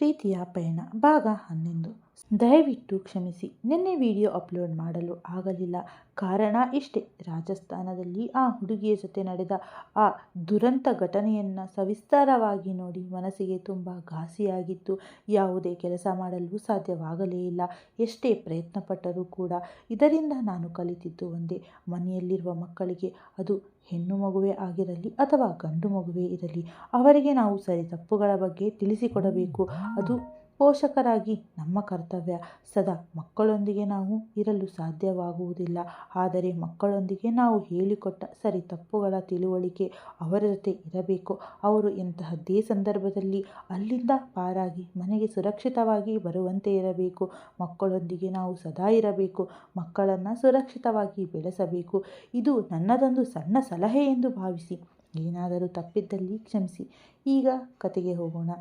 ಪ್ರೀತಿಯ ಪಯಣ ಭಾಗ 11. ದಯವಿಟ್ಟು ಕ್ಷಮಿಸಿ, ನಿನ್ನೆ ವಿಡಿಯೋ ಅಪ್ಲೋಡ್ ಮಾಡಲು ಆಗಲಿಲ್ಲ. ಕಾರಣ ಇಷ್ಟೇ. ರಾಜಸ್ಥಾನದಲ್ಲಿ ಆ ಹುಡುಗಿಯ ಜೊತೆ ನಡೆದ ಆ ದುರಂತ ಘಟನೆಯನ್ನು ಸವಿಸ್ತಾರವಾಗಿ ನೋಡಿ ಮನಸ್ಸಿಗೆ ತುಂಬ ಘಾಸಿಯಾಗಿತ್ತು. ಯಾವುದೇ ಕೆಲಸ ಮಾಡಲು ಸಾಧ್ಯವಾಗಲೇ ಇಲ್ಲ. ಎಷ್ಟೇ ಪ್ರಯತ್ನಪಟ್ಟರೂ ಕೂಡ. ಇದರಿಂದ ನಾನು ಕಲಿತಿದ್ದು ಒಂದೇ: ಮನೆಯಲ್ಲಿರುವ ಮಕ್ಕಳಿಗೆ, ಅದು ಹೆಣ್ಣು ಮಗುವೇ ಆಗಿರಲಿ ಅಥವಾ ಗಂಡು ಮಗುವೇ ಇರಲಿ, ಅವರಿಗೆ ನಾವು ಸರಿ ತಪ್ಪುಗಳ ಬಗ್ಗೆ ತಿಳಿಸಿಕೊಡಬೇಕು. ಅದು ಪೋಷಕರಾಗಿ ನಮ್ಮ ಕರ್ತವ್ಯ. ಸದಾ ಮಕ್ಕಳೊಂದಿಗೆ ನಾವು ಇರಲು ಸಾಧ್ಯವಾಗುವುದಿಲ್ಲ. ಆದರೆ ಮಕ್ಕಳೊಂದಿಗೆ ನಾವು ಹೇಳಿಕೊಟ್ಟ ಸರಿ ತಪ್ಪುಗಳ ತಿಳುವಳಿಕೆ ಅವರ ಜೊತೆ ಇರಬೇಕು. ಅವರು ಎಂತಹದ್ದೇ ಸಂದರ್ಭದಲ್ಲಿ ಅಲ್ಲಿಂದ ಪಾರಾಗಿ ಮನೆಗೆ ಸುರಕ್ಷಿತವಾಗಿ ಬರುವಂತೆ ಇರಬೇಕು. ಮಕ್ಕಳೊಂದಿಗೆ ನಾವು ಸದಾ ಇರಬೇಕು. ಮಕ್ಕಳನ್ನು ಸುರಕ್ಷಿತವಾಗಿ ಬೆಳೆಸಬೇಕು. ಇದು ನನ್ನದೊಂದು ಸಣ್ಣ ಸಲಹೆ ಎಂದು ಭಾವಿಸಿ. ಏನಾದರೂ ತಪ್ಪಿದ್ದಲ್ಲಿ ಕ್ಷಮಿಸಿ. ಈಗ ಕತೆಗೆ ಹೋಗೋಣ.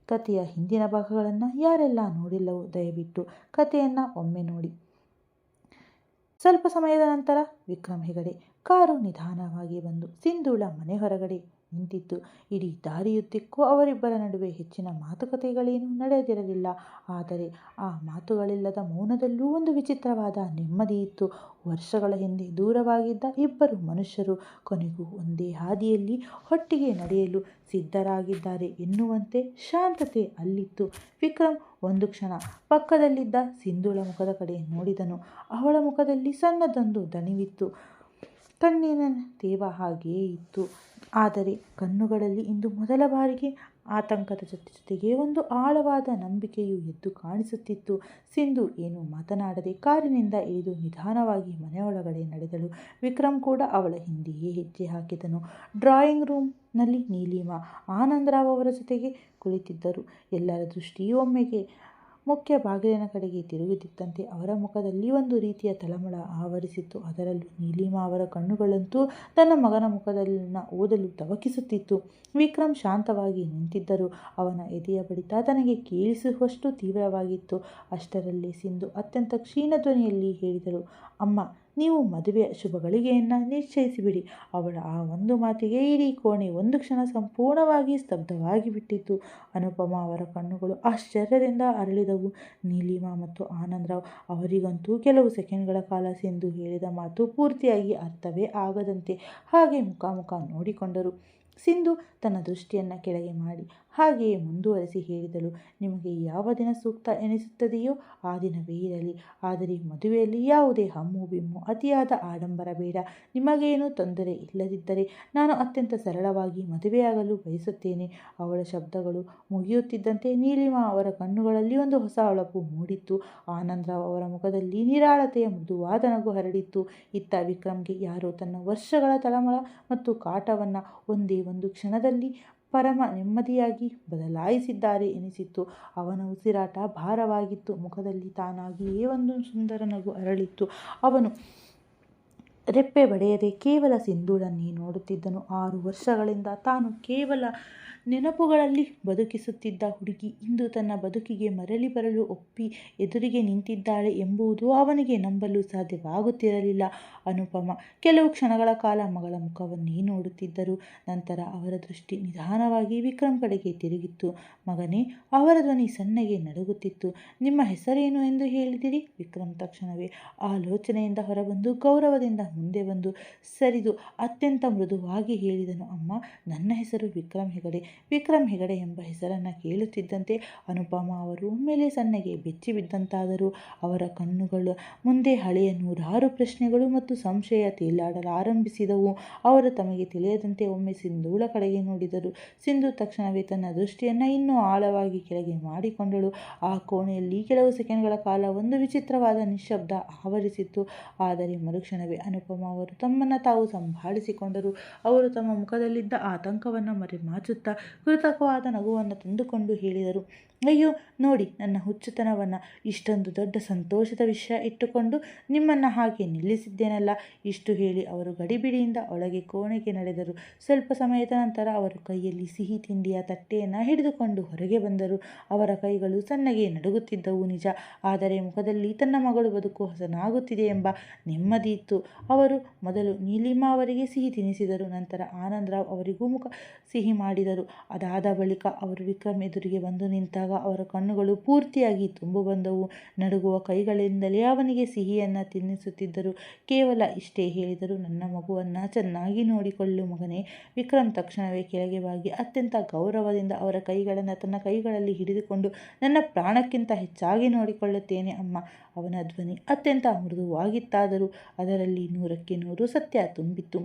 ಕತೆಯ ಹಿಂದಿನ ಭಾಗಗಳನ್ನು ಯಾರೆಲ್ಲ ನೋಡಿಲ್ಲವೋ ದಯವಿಟ್ಟು ಕತೆಯನ್ನು ಒಮ್ಮೆ ನೋಡಿ. ಸ್ವಲ್ಪ ಸಮಯದ ನಂತರ ವಿಕ್ರಮ್ ಹೆಗಡೆ ಕಾರು ನಿಧಾನವಾಗಿ ಬಂದು ಸಿಂಧೂಳ ಮನೆ ಹೊರಗಡೆ ನಿಂತಿತ್ತು. ಇಡೀ ದಾರಿಯುದ್ದಕ್ಕೂ ಅವರಿಬ್ಬರ ನಡುವೆ ಹೆಚ್ಚಿನ ಮಾತುಕತೆಗಳೇನೂ ನಡೆದಿರಲಿಲ್ಲ. ಆದರೆ ಆ ಮಾತುಗಳಿಲ್ಲದ ಮೌನದಲ್ಲೂ ಒಂದು ವಿಚಿತ್ರವಾದ ನೆಮ್ಮದಿ ಇತ್ತು. ವರ್ಷಗಳ ಹಿಂದೆ ದೂರವಾಗಿದ್ದ ಇಬ್ಬರು ಮನುಷ್ಯರು ಕೊನೆಗೂ ಒಂದೇ ಹಾದಿಯಲ್ಲಿ ಒಟ್ಟಿಗೆ ನಡೆಯಲು ಸಿದ್ಧರಾಗಿದ್ದಾರೆ ಎನ್ನುವಂತೆ ಶಾಂತತೆ ಅಲ್ಲಿತ್ತು. ವಿಕ್ರಮ್ ಒಂದು ಕ್ಷಣ ಪಕ್ಕದಲ್ಲಿದ್ದ ಸಿಂಧೂಳ ಮುಖದ ಕಡೆ ನೋಡಿದನು. ಅವಳ ಮುಖದಲ್ಲಿ ಸಣ್ಣದೊಂದು ದಣಿವಿತ್ತು. ಕಣ್ಣಿನ ತೇವ ಹಾಗೆಯೇ ಇತ್ತು. ಆದರೆ ಕಣ್ಣುಗಳಲ್ಲಿ ಇಂದು ಮೊದಲ ಬಾರಿಗೆ ಆತಂಕದ ಜೊತೆಗೆ ಒಂದು ಆಳವಾದ ನಂಬಿಕೆಯು ಎದ್ದು ಕಾಣಿಸುತ್ತಿತ್ತು. ಸಿಂಧು ಏನೂ ಮಾತನಾಡದೆ ಕಾರಿನಿಂದ ಇಳಿದು ನಿಧಾನವಾಗಿ ಮನೆಯೊಳಗಡೆ ನಡೆದಳು. ವಿಕ್ರಮ್ ಕೂಡ ಅವಳ ಹಿಂದೆಯೇ ಹೆಜ್ಜೆ ಹಾಕಿದನು. ಡ್ರಾಯಿಂಗ್ ರೂಮ್ನಲ್ಲಿ ನೀಲಿಮಾ, ಆನಂದರಾವ್ ಅವರ ಜೊತೆಗೆ ಕುಳಿತಿದ್ದರು. ಎಲ್ಲರ ದೃಷ್ಟಿಯೂ ಒಮ್ಮೆಗೆ ಮುಖ್ಯ ಬಾಗಿಲಿನ ಕಡೆಗೆ ತಿರುಗಿದಂತೆ ಅವರ ಮುಖದಲ್ಲಿ ಒಂದು ರೀತಿಯ ತಳಮಳ ಆವರಿಸಿತ್ತು. ಅದರಲ್ಲೂ ನೀಲಿಮಾ ಅವರ ಕಣ್ಣುಗಳಂತೂ ತನ್ನ ಮಗನ ಮುಖದಲ್ಲಿನ ಓದಲು ತವಕಿಸುತ್ತಿತ್ತು. ವಿಕ್ರಮ್ ಶಾಂತವಾಗಿ ನಿಂತಿದ್ದರು. ಅವನ ಎದೆಯ ಬಡಿತ ತನಗೆ ಕೇಳಿಸುವಷ್ಟು ತೀವ್ರವಾಗಿತ್ತು. ಅಷ್ಟರಲ್ಲೇ ಸಿಂಧು ಅತ್ಯಂತ ಕ್ಷೀಣ ಧ್ವನಿಯಲ್ಲಿ ಹೇಳಿದಳು, "ಅಮ್ಮ, ನೀವು ಮದುವೆಯ ಶುಭಗಳಿಗೆಯನ್ನು ನಿಶ್ಚಯಿಸಿಬಿಡಿ." ಅವಳ ಆ ಒಂದು ಮಾತಿಗೆ ಇಡೀ ಕೋಣೆ ಒಂದು ಕ್ಷಣ ಸಂಪೂರ್ಣವಾಗಿ ಸ್ತಬ್ಧವಾಗಿ ಬಿಟ್ಟಿತು. ಅನುಪಮಾ ಅವರ ಕಣ್ಣುಗಳು ಆಶ್ಚರ್ಯದಿಂದ ಅರಳಿದವು. ನೀಲಿಮಾ ಮತ್ತು ಆನಂದರಾವ್ ಅವರಿಗಂತೂ ಕೆಲವು ಸೆಕೆಂಡ್ಗಳ ಕಾಲ ಸಿಂಧು ಹೇಳಿದ ಮಾತು ಪೂರ್ತಿಯಾಗಿ ಅರ್ಥವೇ ಆಗದಂತೆ ಹಾಗೆ ಮುಖಾಮುಖ ನೋಡಿಕೊಂಡರು. ಸಿಂಧು ತನ್ನ ದೃಷ್ಟಿಯನ್ನು ಕೆಳಗೆ ಮಾಡಿ ಹಾಗೆಯೇ ಮುಂದುವರಿಸಿ ಹೇಳಿದಳು, "ನಿಮಗೆ ಯಾವ ದಿನ ಸೂಕ್ತ ಎನಿಸುತ್ತದೆಯೋ ಆ ದಿನವೇ ಇರಲಿ. ಆದರೆ ಮದುವೆಯಲ್ಲಿ ಯಾವುದೇ ಹಮ್ಮು ಬಿಮ್ಮು, ಅತಿಯಾದ ಆಡಂಬರ ಬೇಡ. ನಿಮಗೇನೂ ತೊಂದರೆ ಇಲ್ಲದಿದ್ದರೆ ನಾನು ಅತ್ಯಂತ ಸರಳವಾಗಿ ಮದುವೆಯಾಗಲು ಬಯಸುತ್ತೇನೆ." ಅವಳ ಶಬ್ದಗಳು ಮುಗಿಯುತ್ತಿದ್ದಂತೆ ನೀಲಿಮಾ ಅವರ ಕಣ್ಣುಗಳಲ್ಲಿ ಒಂದು ಹೊಸ ಹೊಳಪು ಮೂಡಿತ್ತು. ಆನಂದರಾವ್ ಅವರ ಮುಖದಲ್ಲಿ ನಿರಾಳತೆಯ ಮೃದುವಾದ ನಗು ಹರಡಿತ್ತು. ಇತ್ತ ವಿಕ್ರಮ್ಗೆ ಯಾರೋ ತನ್ನ ವರ್ಷಗಳ ತಳಮಳ ಮತ್ತು ಕಾಟವನ್ನು ಒಂದೇ ಒಂದು ಕ್ಷಣದಲ್ಲಿ ಪರಮ ನೆಮ್ಮದಿಯಾಗಿ ಬದಲಾಯಿಸಿದ್ದಾರೆ ಎನಿಸಿತು. ಅವನ ಉಸಿರಾಟ ಭಾರವಾಗಿತ್ತು. ಮುಖದಲ್ಲಿ ತಾನಾಗಿಯೇ ಒಂದು ಸುಂದರ ನಗು ಅರಳಿತ್ತು. ಅವನು ರೆಪ್ಪೆ ಬಡಿಯದೆ ಕೇವಲ ಸಿಂಧೂಳನ್ನೇ ನೋಡುತ್ತಿದ್ದನು. 6 ವರ್ಷಗಳಿಂದ ತಾನು ಕೇವಲ ನೆನಪುಗಳಲ್ಲಿ ಬದುಕಿಸುತ್ತಿದ್ದ ಹುಡುಗಿ ಇಂದು ತನ್ನ ಬದುಕಿಗೆ ಮರಳಿ ಬರಲು ಒಪ್ಪಿ ಎದುರಿಗೆ ನಿಂತಿದ್ದಾಳೆ ಎಂಬುದು ಅವನಿಗೆ ನಂಬಲು ಸಾಧ್ಯವಾಗುತ್ತಿರಲಿಲ್ಲ. ಅನುಪಮಾ ಕೆಲವು ಕ್ಷಣಗಳ ಕಾಲ ಮಗಳ ಮುಖವನ್ನೇ ನೋಡುತ್ತಿದ್ದರು. ನಂತರ ಅವರ ದೃಷ್ಟಿ ನಿಧಾನವಾಗಿ ವಿಕ್ರಮ್ ಕಡೆಗೆ ತಿರುಗಿತ್ತು. "ಮಗನೇ," ಅವರ ಧ್ವನಿ ಸಣ್ಣಗೆ ನಡುಗುತ್ತಿತ್ತು, "ನಿಮ್ಮ ಹೆಸರೇನು ಎಂದು ಹೇಳಿದಿರಿ?" ವಿಕ್ರಮ್ ತಕ್ಷಣವೇ ಆಲೋಚನೆಯಿಂದ ಹೊರಬಂದು ಗೌರವದಿಂದ ಮುಂದೆ ಬಂದು ಸರಿದು ಅತ್ಯಂತ ಮೃದುವಾಗಿ ಹೇಳಿದನು, "ಅಮ್ಮ, ನನ್ನ ಹೆಸರು ವಿಕ್ರಮ್ ಹೆಗಡೆ." ವಿಕ್ರಮ್ ಹೆಗಡೆ ಎಂಬ ಹೆಸರನ್ನು ಕೇಳುತ್ತಿದ್ದಂತೆ ಅನುಪಮಾ ಅವರು ಒಮ್ಮೆಲೆ ಸಣ್ಣಗೆ ಬೆಚ್ಚಿ ಬಿದ್ದಂತಾದರು. ಅವರ ಕಣ್ಣುಗಳ ಮುಂದೆ ಹಳೆಯ 100 ಪ್ರಶ್ನೆಗಳು ಮತ್ತು ಸಂಶಯ ತೇಲಾಡಲಾರಂಭಿಸಿದವು. ಅವರು ತಮಗೆ ತಿಳಿಯದಂತೆ ಒಮ್ಮೆ ಸಿಂಧೂಳ ಕಡೆಗೆ ನೋಡಿದರು. ಸಿಂಧು ತಕ್ಷಣವೇ ತನ್ನ ದೃಷ್ಟಿಯನ್ನು ಇನ್ನೂ ಆಳವಾಗಿ ಕೆಳಗೆ ಮಾಡಿಕೊಂಡಳು. ಆ ಕೋಣೆಯಲ್ಲಿ ಕೆಲವು ಸೆಕೆಂಡ್ಗಳ ಕಾಲ ಒಂದು ವಿಚಿತ್ರವಾದ ನಿಶ್ಶಬ್ದ ಆವರಿಸಿತ್ತು. ಆದರೆ ಮರುಕ್ಷಣವೇ ಅನುಪಮಾ ಅವರು ತಮ್ಮನ್ನು ತಾವು ಸಂಭಾಳಿಸಿಕೊಂಡರು. ಅವರು ತಮ್ಮ ಮುಖದಲ್ಲಿದ್ದ ಆತಂಕವನ್ನು ಮರೆಮಾಚುತ್ತಾ ಕೃತಕವಾದ ನಗುವನ್ನು ತಂದುಕೊಂಡು ಹೇಳಿದರು, "ಅಯ್ಯೋ ನೋಡಿ ನನ್ನ ಹುಚ್ಚುತನವನ್ನು. ಇಷ್ಟೊಂದು ದೊಡ್ಡ ಸಂತೋಷದ ವಿಷಯ ಇಟ್ಟುಕೊಂಡು ನಿಮ್ಮನ್ನು ಹಾಗೆ ನಿಲ್ಲಿಸಿದ್ದೇನಲ್ಲ." ಇಷ್ಟು ಹೇಳಿ ಅವರು ಗಡಿಬಿಡಿಯಿಂದ ಒಳಗೆ ಕೋಣೆಗೆ ನಡೆದರು. ಸ್ವಲ್ಪ ಸಮಯದ ನಂತರ ಅವರು ಕೈಯಲ್ಲಿ ಸಿಹಿ ತಿಂಡಿಯ ತಟ್ಟೆಯನ್ನು ಹಿಡಿದುಕೊಂಡು ಹೊರಗೆ ಬಂದರು. ಅವರ ಕೈಗಳು ಸಣ್ಣಗೆ ನಡುಗುತ್ತಿದ್ದವು ನಿಜ, ಆದರೆ ಮುಖದಲ್ಲಿ ತನ್ನ ಮಗಳು ಬದುಕು ಹಸನಾಗುತ್ತಿದೆ ಎಂಬ ನೆಮ್ಮದಿ ಇತ್ತು. ಅವರು ಮೊದಲು ನೀಲಿಮಾ ಅವರಿಗೆ ಸಿಹಿ ತಿನ್ನಿಸಿದರು. ನಂತರ ಆನಂದರಾವ್ ಅವರಿಗೂ ಮುಖ ಸಿಹಿ ಮಾಡಿದರು. ಅದಾದ ಬಳಿಕ ಅವರು ವಿಕ್ರಮ್ ಎದುರಿಗೆ ಬಂದು ನಿಂತಾಗ ಅವರ ಕಣ್ಣುಗಳು ಪೂರ್ತಿಯಾಗಿ ತುಂಬು ಬಂದವು. ನಡುಗುವ ಕೈಗಳಿಂದಲೇ ಅವನಿಗೆ ಸಿಹಿಯನ್ನು ತಿನ್ನಿಸುತ್ತಿದ್ದರು. ಕೇವಲ ಇಷ್ಟೇ ಹೇಳಿದರು, ನನ್ನ ಮಗುವನ್ನು ಚೆನ್ನಾಗಿ ನೋಡಿಕೊಳ್ಳು ಮಗನೇ. ವಿಕ್ರಮ್ ತಕ್ಷಣವೇ ಕೆಳಗೆ ಬಾಗಿ ಅತ್ಯಂತ ಗೌರವದಿಂದ ಅವರ ಕೈಗಳನ್ನು ತನ್ನ ಕೈಗಳಲ್ಲಿ ಹಿಡಿದುಕೊಂಡು, ನನ್ನ ಪ್ರಾಣಕ್ಕಿಂತ ಹೆಚ್ಚಾಗಿ ನೋಡಿಕೊಳ್ಳುತ್ತೇನೆ ಅಮ್ಮ. ಅವನ ಧ್ವನಿ ಅತ್ಯಂತ ಮೃದುವಾಗಿತ್ತಾದರೂ ಅದರಲ್ಲಿ 100ಕ್ಕೆ 100 ಸತ್ಯ ತುಂಬಿತ್ತು.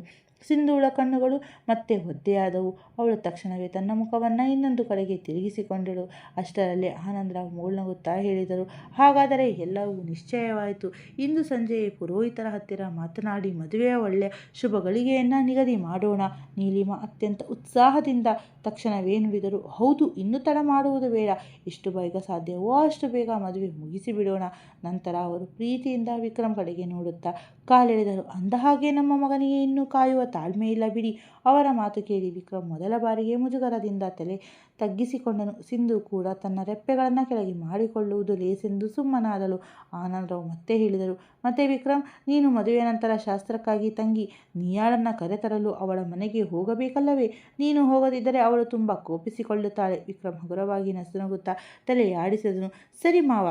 ಸಿಂಧೂಳ ಕಣ್ಣುಗಳು ಮತ್ತೆ ಒದ್ದೆಯಾದವು. ಅವಳು ತಕ್ಷಣವೇ ತನ್ನ ಮುಖವನ್ನು ಇನ್ನೊಂದು ಕಡೆಗೆ ತಿರುಗಿಸಿಕೊಂಡಳು. ಅಷ್ಟರಲ್ಲೇ ಆನಂದರಾವ್ ಮುಗುಳ್ನಗುತ್ತಾ ಹೇಳಿದರು, ಹಾಗಾದರೆ ಎಲ್ಲವೂ ನಿಶ್ಚಯವಾಯಿತು. ಇಂದು ಸಂಜೆಯೇ ಪುರೋಹಿತರ ಹತ್ತಿರ ಮಾತನಾಡಿ ಮದುವೆಯ ಒಳ್ಳೆಯ ಶುಭ ಗಳಿಗೆಯನ್ನು ನಿಗದಿ ಮಾಡೋಣ. ನೀಲಿಮಾ ಅತ್ಯಂತ ಉತ್ಸಾಹದಿಂದ ತಕ್ಷಣವೇ ನುಡಿದರು, ಹೌದು, ಇನ್ನೂ ತಡ ಮಾಡುವುದು ಬೇಡ. ಎಷ್ಟು ಬೇಗ ಸಾಧ್ಯವೋ ಅಷ್ಟು ಬೇಗ ಮದುವೆ ಮುಗಿಸಿಬಿಡೋಣ. ನಂತರ ಅವರು ಪ್ರೀತಿಯಿಂದ ವಿಕ್ರಮ್ ಕಡೆಗೆ ನೋಡುತ್ತಾ ಕಾಲೆಳೆದರು, ಅಂದಹಾಗೆ ನಮ್ಮ ಮಗನಿಗೆ ಇನ್ನೂ ಕಾಯುವ ತಾಳ್ಮೆ ಇಲ್ಲ ಬಿಡಿ. ಅವರ ಮಾತು ಕೇಳಿ ವಿಕ್ರಮ್ ಮೊದಲ ಬಾರಿಗೆ ಮುಜುಗರದಿಂದ ತಲೆ ತಗ್ಗಿಸಿಕೊಂಡನು. ಸಿಂಧು ಕೂಡ ತನ್ನ ರೆಪ್ಪೆಗಳನ್ನು ಕೆಳಗೆ ಮಾಡಿಕೊಳ್ಳುವುದು ಲೇಸೆಂದು ಸುಮ್ಮನಾದಳು. ಆನಂದರಾವ್ ಮತ್ತೆ ಹೇಳಿದರು, ಮತ್ತೆ ವಿಕ್ರಮ್, ನೀನು ಮದುವೆಯ ನಂತರ ಶಾಸ್ತ್ರಕ್ಕಾಗಿ ತಂಗಿ ನೀಯಾಳನ್ನು ಕರೆತರಲು ಅವಳ ಮನೆಗೆ ಹೋಗಬೇಕಲ್ಲವೇ? ನೀನು ಹೋಗದಿದ್ದರೆ ಅವಳು ತುಂಬ ಕೋಪಿಸಿಕೊಳ್ಳುತ್ತಾಳೆ. ವಿಕ್ರಮ್ ಹಗುರವಾಗಿ ನಸುನಗುತ್ತಾ ತಲೆಯಾಡಿಸಿದನು, ಸರಿ ಮಾವ.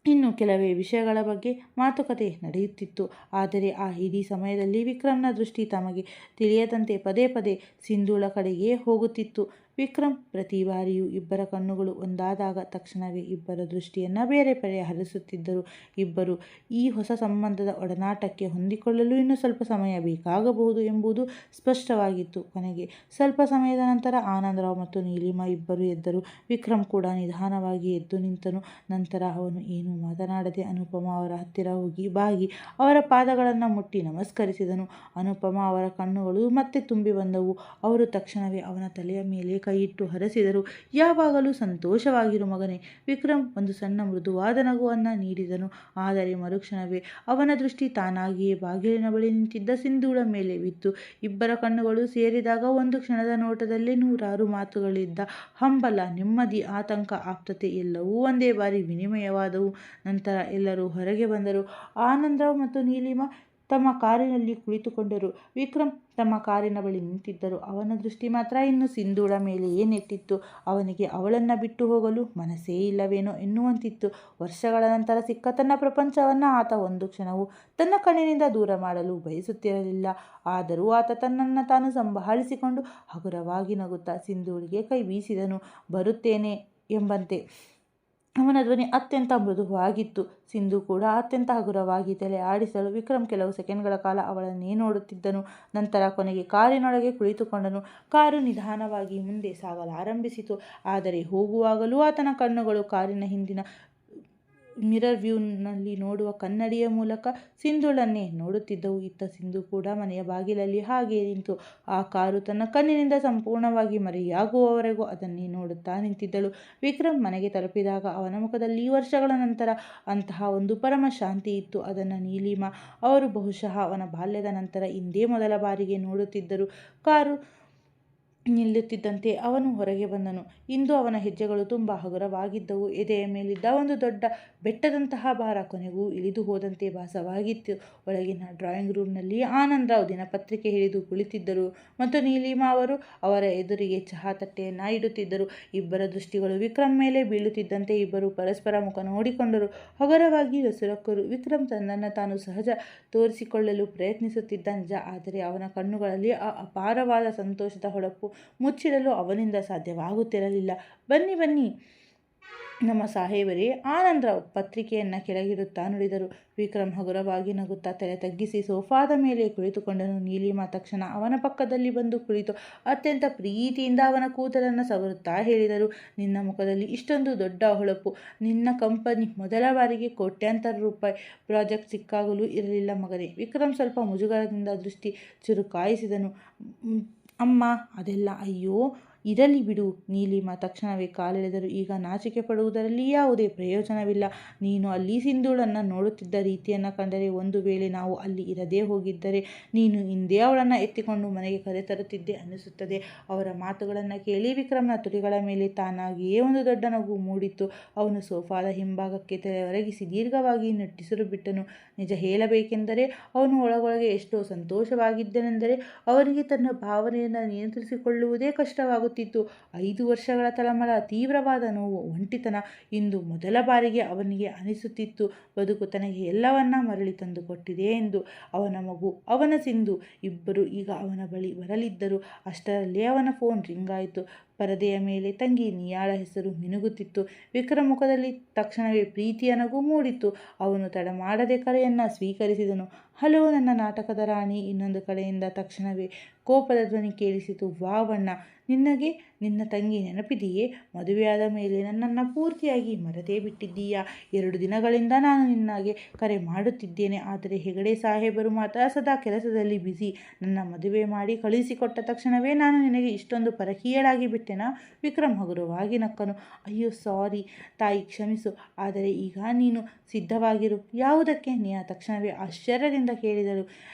ಇನ್ನು ಕೆಲವೇ ವಿಷಯಗಳ ಬಗ್ಗೆ ಮಾತುಕತೆ ನಡೆಯುತ್ತಿತ್ತು. ಆದರೆ ಆ ಇಡೀ ಸಮಯದಲ್ಲಿ ವಿಕ್ರಮ್ನ ದೃಷ್ಟಿ ತಮಗೆ ತಿಳಿಯದಂತೆ ಪದೇ ಪದೇ ಸಿಂಧೂಳ ಕಡೆಗೆ ಹೋಗುತ್ತಿತ್ತು. ವಿಕ್ರಮ್ ಪ್ರತಿ ಬಾರಿಯೂ ಇಬ್ಬರ ಕಣ್ಣುಗಳು ಒಂದಾದಾಗ ತಕ್ಷಣವೇ ಇಬ್ಬರ ದೃಷ್ಟಿಯನ್ನು ಬೇರೆ ಬೇರೆ ಹರಿಸುತ್ತಿದ್ದರು. ಇಬ್ಬರು ಈ ಹೊಸ ಸಂಬಂಧದ ಒಡನಾಟಕ್ಕೆ ಹೊಂದಿಕೊಳ್ಳಲು ಇನ್ನೂ ಸ್ವಲ್ಪ ಸಮಯ ಬೇಕಾಗಬಹುದು ಎಂಬುದು ಸ್ಪಷ್ಟವಾಗಿತ್ತು. ಕೊನೆಗೆ ಸ್ವಲ್ಪ ಸಮಯದ ನಂತರ ಆನಂದರಾವ್ ಮತ್ತು ನೀಲಿಮಾ ಇಬ್ಬರು ಎದ್ದರು. ವಿಕ್ರಮ್ ಕೂಡ ನಿಧಾನವಾಗಿ ಎದ್ದು ನಿಂತನು. ನಂತರ ಅವನು ಏನು ಮಾತನಾಡದೆ ಅನುಪಮಾ ಅವರ ಹತ್ತಿರ ಹೋಗಿ ಬಾಗಿ ಅವರ ಪಾದಗಳನ್ನು ಮುಟ್ಟಿ ನಮಸ್ಕರಿಸಿದನು. ಅನುಪಮಾ ಅವರ ಕಣ್ಣುಗಳು ಮತ್ತೆ ತುಂಬಿ ಬಂದವು. ಅವರು ತಕ್ಷಣವೇ ಅವನ ತಲೆಯ ಮೇಲೆ ಕೈಯಿಟ್ಟು ಹರಸಿದರು. ಯಾವಾಗಲೂ ಸಂತೋಷವಾಗಿರು ಮಗನೇ. ವಿಕ್ರಮ್ ಒಂದು ಸಣ್ಣ ಮೃದುವಾದ ನಗುವನ್ನು ನೀಡಿದನು. ಆದರೆ ಮರುಕ್ಷಣವೇ ಅವನ ದೃಷ್ಟಿ ತಾನಾಗಿಯೇ ಬಾಗಿಲಿನ ಬಳಿ ನಿಂತಿದ್ದ ಸಿಂಧೂಳ ಮೇಲೆ ಬಿತ್ತು. ಇಬ್ಬರ ಕಣ್ಣುಗಳು ಸೇರಿದಾಗ ಒಂದು ಕ್ಷಣದ ನೋಟದಲ್ಲೇ ನೂರಾರು ಮಾತುಗಳಿದ್ದ ಹಂಬಲ, ನೆಮ್ಮದಿ, ಆತಂಕ, ಆಪ್ತತೆ ಎಲ್ಲವೂ ಒಂದೇ ಬಾರಿ ವಿನಿಮಯವಾದವು. ನಂತರ ಎಲ್ಲರೂ ಹೊರಗೆ ಬಂದರು. ಆನಂದರಾವ್ ಮತ್ತು ನೀಲಿಮಾ ತಮ್ಮ ಕಾರಿನಲ್ಲಿ ಕುಳಿತುಕೊಂಡರು. ವಿಕ್ರಮ್ ತಮ್ಮ ಕಾರಿನ ಬಳಿ ನಿಂತಿದ್ದರು. ಅವನ ದೃಷ್ಟಿ ಮಾತ್ರ ಇನ್ನು ಸಿಂಧೂಳ ಮೇಲೆಯೇ ನೆಟ್ಟಿತ್ತು. ಅವನಿಗೆ ಅವಳನ್ನು ಬಿಟ್ಟು ಹೋಗಲು ಮನಸ್ಸೇ ಇಲ್ಲವೇನೋ ಎನ್ನುವಂತಿತ್ತು. ವರ್ಷಗಳ ನಂತರ ಸಿಕ್ಕ ತನ್ನ ಪ್ರಪಂಚವನ್ನು ಆತ ಒಂದು ಕ್ಷಣವೂ ತನ್ನ ಕಣ್ಣಿನಿಂದ ದೂರ ಮಾಡಲು ಬಯಸುತ್ತಿರಲಿಲ್ಲ. ಆದರೂ ಆತ ತನ್ನನ್ನು ತಾನು ಸಂಭಾಳಿಸಿಕೊಂಡು ಹಗುರವಾಗಿ ನಗುತ್ತಾ ಸಿಂಧೂಳಿಗೆ ಕೈ ಬೀಸಿದನು, ಬರುತ್ತೇನೆ ಎಂಬಂತೆ. ಅವನ ಧ್ವನಿ ಅತ್ಯಂತ ಮೃದುವಾಗಿತ್ತು. ಸಿಂಧು ಕೂಡ ಅತ್ಯಂತ ಹಗುರವಾಗಿ ತಲೆ ಆಡಿಸಲು ವಿಕ್ರಮ್ ಕೆಲವು ಸೆಕೆಂಡ್ಗಳ ಕಾಲ ಅವಳನ್ನೇ ನೋಡುತ್ತಿದ್ದನು. ನಂತರ ಕೊನೆಗೆ ಕಾರಿನೊಳಗೆ ಕುಳಿತುಕೊಂಡನು. ಕಾರು ನಿಧಾನವಾಗಿ ಮುಂದೆ ಸಾಗಲಾರಂಭಿಸಿತು. ಆದರೆ ಹೋಗುವಾಗಲೂ ಆತನ ಕಣ್ಣುಗಳು ಕಾರಿನ ಹಿಂದಿನ ಮಿರರ್ ವ್ಯೂನಲ್ಲಿ ನೋಡುವ ಕನ್ನಡಿಯ ಮೂಲಕ ಸಿಂಧೂಳನ್ನೇ ನೋಡುತ್ತಿದ್ದವು. ಇತ್ತ ಸಿಂಧು ಕೂಡ ಮನೆಯ ಬಾಗಿಲಲ್ಲಿ ಹಾಗೆ ನಿಂತು ಆ ಕಾರು ತನ್ನ ಕಣ್ಣಿನಿಂದ ಸಂಪೂರ್ಣವಾಗಿ ಮರೆಯಾಗುವವರೆಗೂ ಅದನ್ನೇ ನೋಡುತ್ತಾ ನಿಂತಿದ್ದಳು. ವಿಕ್ರಮ್ ಮನೆಗೆ ತಲುಪಿದಾಗ ಅವನ ಮುಖದಲ್ಲಿ ವರ್ಷಗಳ ನಂತರ ಅಂತಹ ಒಂದು ಪರಮ ಶಾಂತಿ ಇತ್ತು. ಅದನ್ನು ನೀಲಿಮಾ ಅವರು ಬಹುಶಃ ಅವನ ಬಾಲ್ಯದ ನಂತರ ಇಂದೇ ಮೊದಲ ಬಾರಿಗೆ ನೋಡುತ್ತಿದ್ದರು. ಕಾರು ನಿಲ್ಲುತ್ತಿದ್ದಂತೆ ಅವನು ಹೊರಗೆ ಬಂದನು. ಇಂದು ಅವನ ಹೆಜ್ಜೆಗಳು ತುಂಬ ಹಗುರವಾಗಿದ್ದವು. ಎದೆಯ ಮೇಲಿದ್ದ ಒಂದು ದೊಡ್ಡ ಬೆಟ್ಟದಂತಹ ಭಾರ ಕೊನೆಗೂ ಇಳಿದು ಹೋದಂತೆ ಭಾಸವಾಗಿತ್ತು. ಒಳಗಿನ ಡ್ರಾಯಿಂಗ್ ರೂಮ್ನಲ್ಲಿ ಆನಂದರಾವ್ ದಿನಪತ್ರಿಕೆ ಹಿಡಿದು ಕುಳಿತಿದ್ದರು ಮತ್ತು ನೀಲಿಮಾ ಅವರು ಅವರ ಎದುರಿಗೆ ಚಹಾ ತಟ್ಟೆಯನ್ನು ಇಡುತ್ತಿದ್ದರು. ಇಬ್ಬರ ದೃಷ್ಟಿಗಳು ವಿಕ್ರಮ್ ಮೇಲೆ ಬೀಳುತ್ತಿದ್ದಂತೆ ಇಬ್ಬರು ಪರಸ್ಪರ ಮುಖ ನೋಡಿಕೊಂಡರು. ಹಗುರವಾಗಿ ನಸುನಕ್ಕರು. ವಿಕ್ರಮ್ ತನ್ನನ್ನು ತಾನು ಸಹಜ ತೋರಿಸಿಕೊಳ್ಳಲು ಪ್ರಯತ್ನಿಸುತ್ತಿದ್ದ ನಿಜ, ಆದರೆ ಅವನ ಕಣ್ಣುಗಳಲ್ಲಿ ಆ ಅಪಾರವಾದ ಸಂತೋಷದ ಹೊಳಪು ಮುಚ್ಚಿಡಲು ಅವನಿಂದ ಸಾಧ್ಯವಾಗುತ್ತಿರಲಿಲ್ಲ. ಬನ್ನಿ ಬನ್ನಿ ನಮ್ಮ ಸಾಹೇಬರೇ, ಆನಂದರಾವ್ ಪತ್ರಿಕೆಯನ್ನು ಕೆಳಗಿಡುತ್ತಾ ನುಡಿದರು. ವಿಕ್ರಮ್ ಹಗುರವಾಗಿ ನಗುತ್ತಾ ತಲೆ ತಗ್ಗಿಸಿ ಸೋಫಾದ ಮೇಲೆ ಕುಳಿತುಕೊಂಡನು. ನೀಲಿಮಾ ತಕ್ಷಣ ಅವನ ಪಕ್ಕದಲ್ಲಿ ಬಂದು ಕುಳಿತು ಅತ್ಯಂತ ಪ್ರೀತಿಯಿಂದ ಅವನ ಕೂದಲನ್ನು ಸವರುತ್ತಾ ಹೇಳಿದರು, ನಿನ್ನ ಮುಖದಲ್ಲಿ ಇಷ್ಟೊಂದು ದೊಡ್ಡ ಹೊಳಪು ನಿನ್ನ ಕಂಪನಿ ಮೊದಲ ಬಾರಿಗೆ ಕೋಟ್ಯಾಂತರ ರೂಪಾಯಿ ಪ್ರಾಜೆಕ್ಟ್ ಸಿಕ್ಕಾಗಲೂ ಇರಲಿಲ್ಲ ಮಗನೇ. ವಿಕ್ರಮ್ ಸ್ವಲ್ಪ ಮುಜುಗರದಿಂದ ದೃಷ್ಟಿ ಚುರುಕಾಯಿಸಿದನು. ಅಮ್ಮ, ಅದೆಲ್ಲ ಅಯ್ಯೋ ಇರಲಿ ಬಿಡು. ನೀಲಿಮಾ ತಕ್ಷಣವೇ ಕಾಲೆಳೆದರು. ಈಗ ನಾಚಿಕೆ ಪಡುವುದರಲ್ಲಿ ಯಾವುದೇ ಪ್ರಯೋಜನವಿಲ್ಲ. ನೀನು ಅಲ್ಲಿ ಸಿಂಧೂಳನ್ನು ನೋಡುತ್ತಿದ್ದ ರೀತಿಯನ್ನು ಕಂಡರೆ, ಒಂದು ವೇಳೆ ನಾವು ಅಲ್ಲಿ ಇರದೇ ಹೋಗಿದ್ದರೆ ನೀನು ಇಂದೇ ಅವಳನ್ನು ಎತ್ತಿಕೊಂಡು ಮನೆಗೆ ಕರೆತರುತ್ತಿದ್ದೆ ಅನ್ನಿಸುತ್ತದೆ. ಅವರ ಮಾತುಗಳನ್ನು ಕೇಳಿ ವಿಕ್ರಮ್ನ ತುಟಿಗಳ ಮೇಲೆ ತಾನಾಗಿಯೇ ಒಂದು ದೊಡ್ಡ ನಗು ಮೂಡಿತ್ತು. ಅವನು ಸೋಫಾದ ಹಿಂಭಾಗಕ್ಕೆ ತಲೆ ಒರಗಿಸಿ ದೀರ್ಘವಾಗಿ ನಿಟ್ಟುಸಿರು ಬಿಟ್ಟನು. ನಿಜ ಹೇಳಬೇಕೆಂದರೆ ಅವನು ಒಳಗೊಳಗೆ ಎಷ್ಟೋ ಸಂತೋಷವಾಗಿದ್ದನೆಂದರೆ ಅವನಿಗೆ ತನ್ನ ಭಾವನೆಯನ್ನು ನಿಯಂತ್ರಿಸಿಕೊಳ್ಳುವುದೇ ಕಷ್ಟವಾಗುತ್ತಿತ್ತು. ಗೊತ್ತಿತ್ತು. 5 ವರ್ಷಗಳ ತಳಮಳ, ತೀವ್ರವಾದ ನೋವು, ಒಂಟಿತನ ಇಂದು ಮೊದಲ ಬಾರಿಗೆ ಅವನಿಗೆ ಅನಿಸುತ್ತಿತ್ತು ಬದುಕು ತನಗೆ ಎಲ್ಲವನ್ನ ಮರಳಿ ತಂದುಕೊಟ್ಟಿದೆ ಎಂದು. ಅವನ ಮಗು, ಅವನ ಸಿಂಧು ಇಬ್ಬರು ಈಗ ಅವನ ಬಳಿ ಬರಲಿದ್ದರು. ಅಷ್ಟರಲ್ಲೇ ಅವನ ಫೋನ್ ರಿಂಗ್ ಆಯಿತು. ಪರದೆಯ ಮೇಲೆ ತಂಗಿ ನಿಯಾಳ ಹೆಸರು ಮಿನುಗುತ್ತಿತ್ತು. ವಿಕ್ರಮ್ ಮುಖದಲ್ಲಿ ತಕ್ಷಣವೇ ಪ್ರೀತಿಯ ನಗು ಮೂಡಿತ್ತು. ಅವನು ತಡ ಮಾಡದೆ ಕರೆಯನ್ನ ಸ್ವೀಕರಿಸಿದನು. ಹಲೋ ನನ್ನ ನಾಟಕದ ರಾಣಿ. ಇನ್ನೊಂದು ಕಡೆಯಿಂದ ತಕ್ಷಣವೇ ಕೋಪದ ಧ್ವನಿ ಕೇಳಿಸಿತು. ವಾವಣ್ಣ, ನಿನಗೆ ನಿನ್ನ ತಂಗಿ ನೆನಪಿದೆಯೇ? ಮದುವೆಯಾದ ಮೇಲೆ ನನ್ನನ್ನು ಪೂರ್ತಿಯಾಗಿ ಮರೆತೇ ಬಿಟ್ಟಿದ್ದೀಯಾ? 2 ದಿನಗಳಿಂದ ನಾನು ನಿನಗೆ ಕರೆ ಮಾಡುತ್ತಿದ್ದೇನೆ, ಆದರೆ ಹೆಗಡೆ ಸಾಹೇಬರು ಮಾತ್ರ ಸದಾ ಕೆಲಸದಲ್ಲಿ ಬ್ಯುಸಿ. ನನ್ನ ಮದುವೆ ಮಾಡಿ ಕಳುಹಿಸಿಕೊಟ್ಟ ತಕ್ಷಣವೇ ನಾನು ನಿನಗೆ ಇಷ್ಟೊಂದು ಪರಕೀಯಳಾಗಿ ಬಿಟ್ಟೆನಾ? ವಿಕ್ರಮ್ ಹಗುರವಾಗಿ ನಕ್ಕನು. ಅಯ್ಯೋ ಸಾರಿ ತಾಯಿ, ಕ್ಷಮಿಸು. ಆದರೆ ಈಗ ನೀನು ಸಿದ್ಧವಾಗಿರು. ಯಾವುದಕ್ಕೆ? ನಿಯಾ ತಕ್ಷಣವೇ ಆಶ್ಚರ್ಯದಿಂದ ಕೇಳಿದಳು.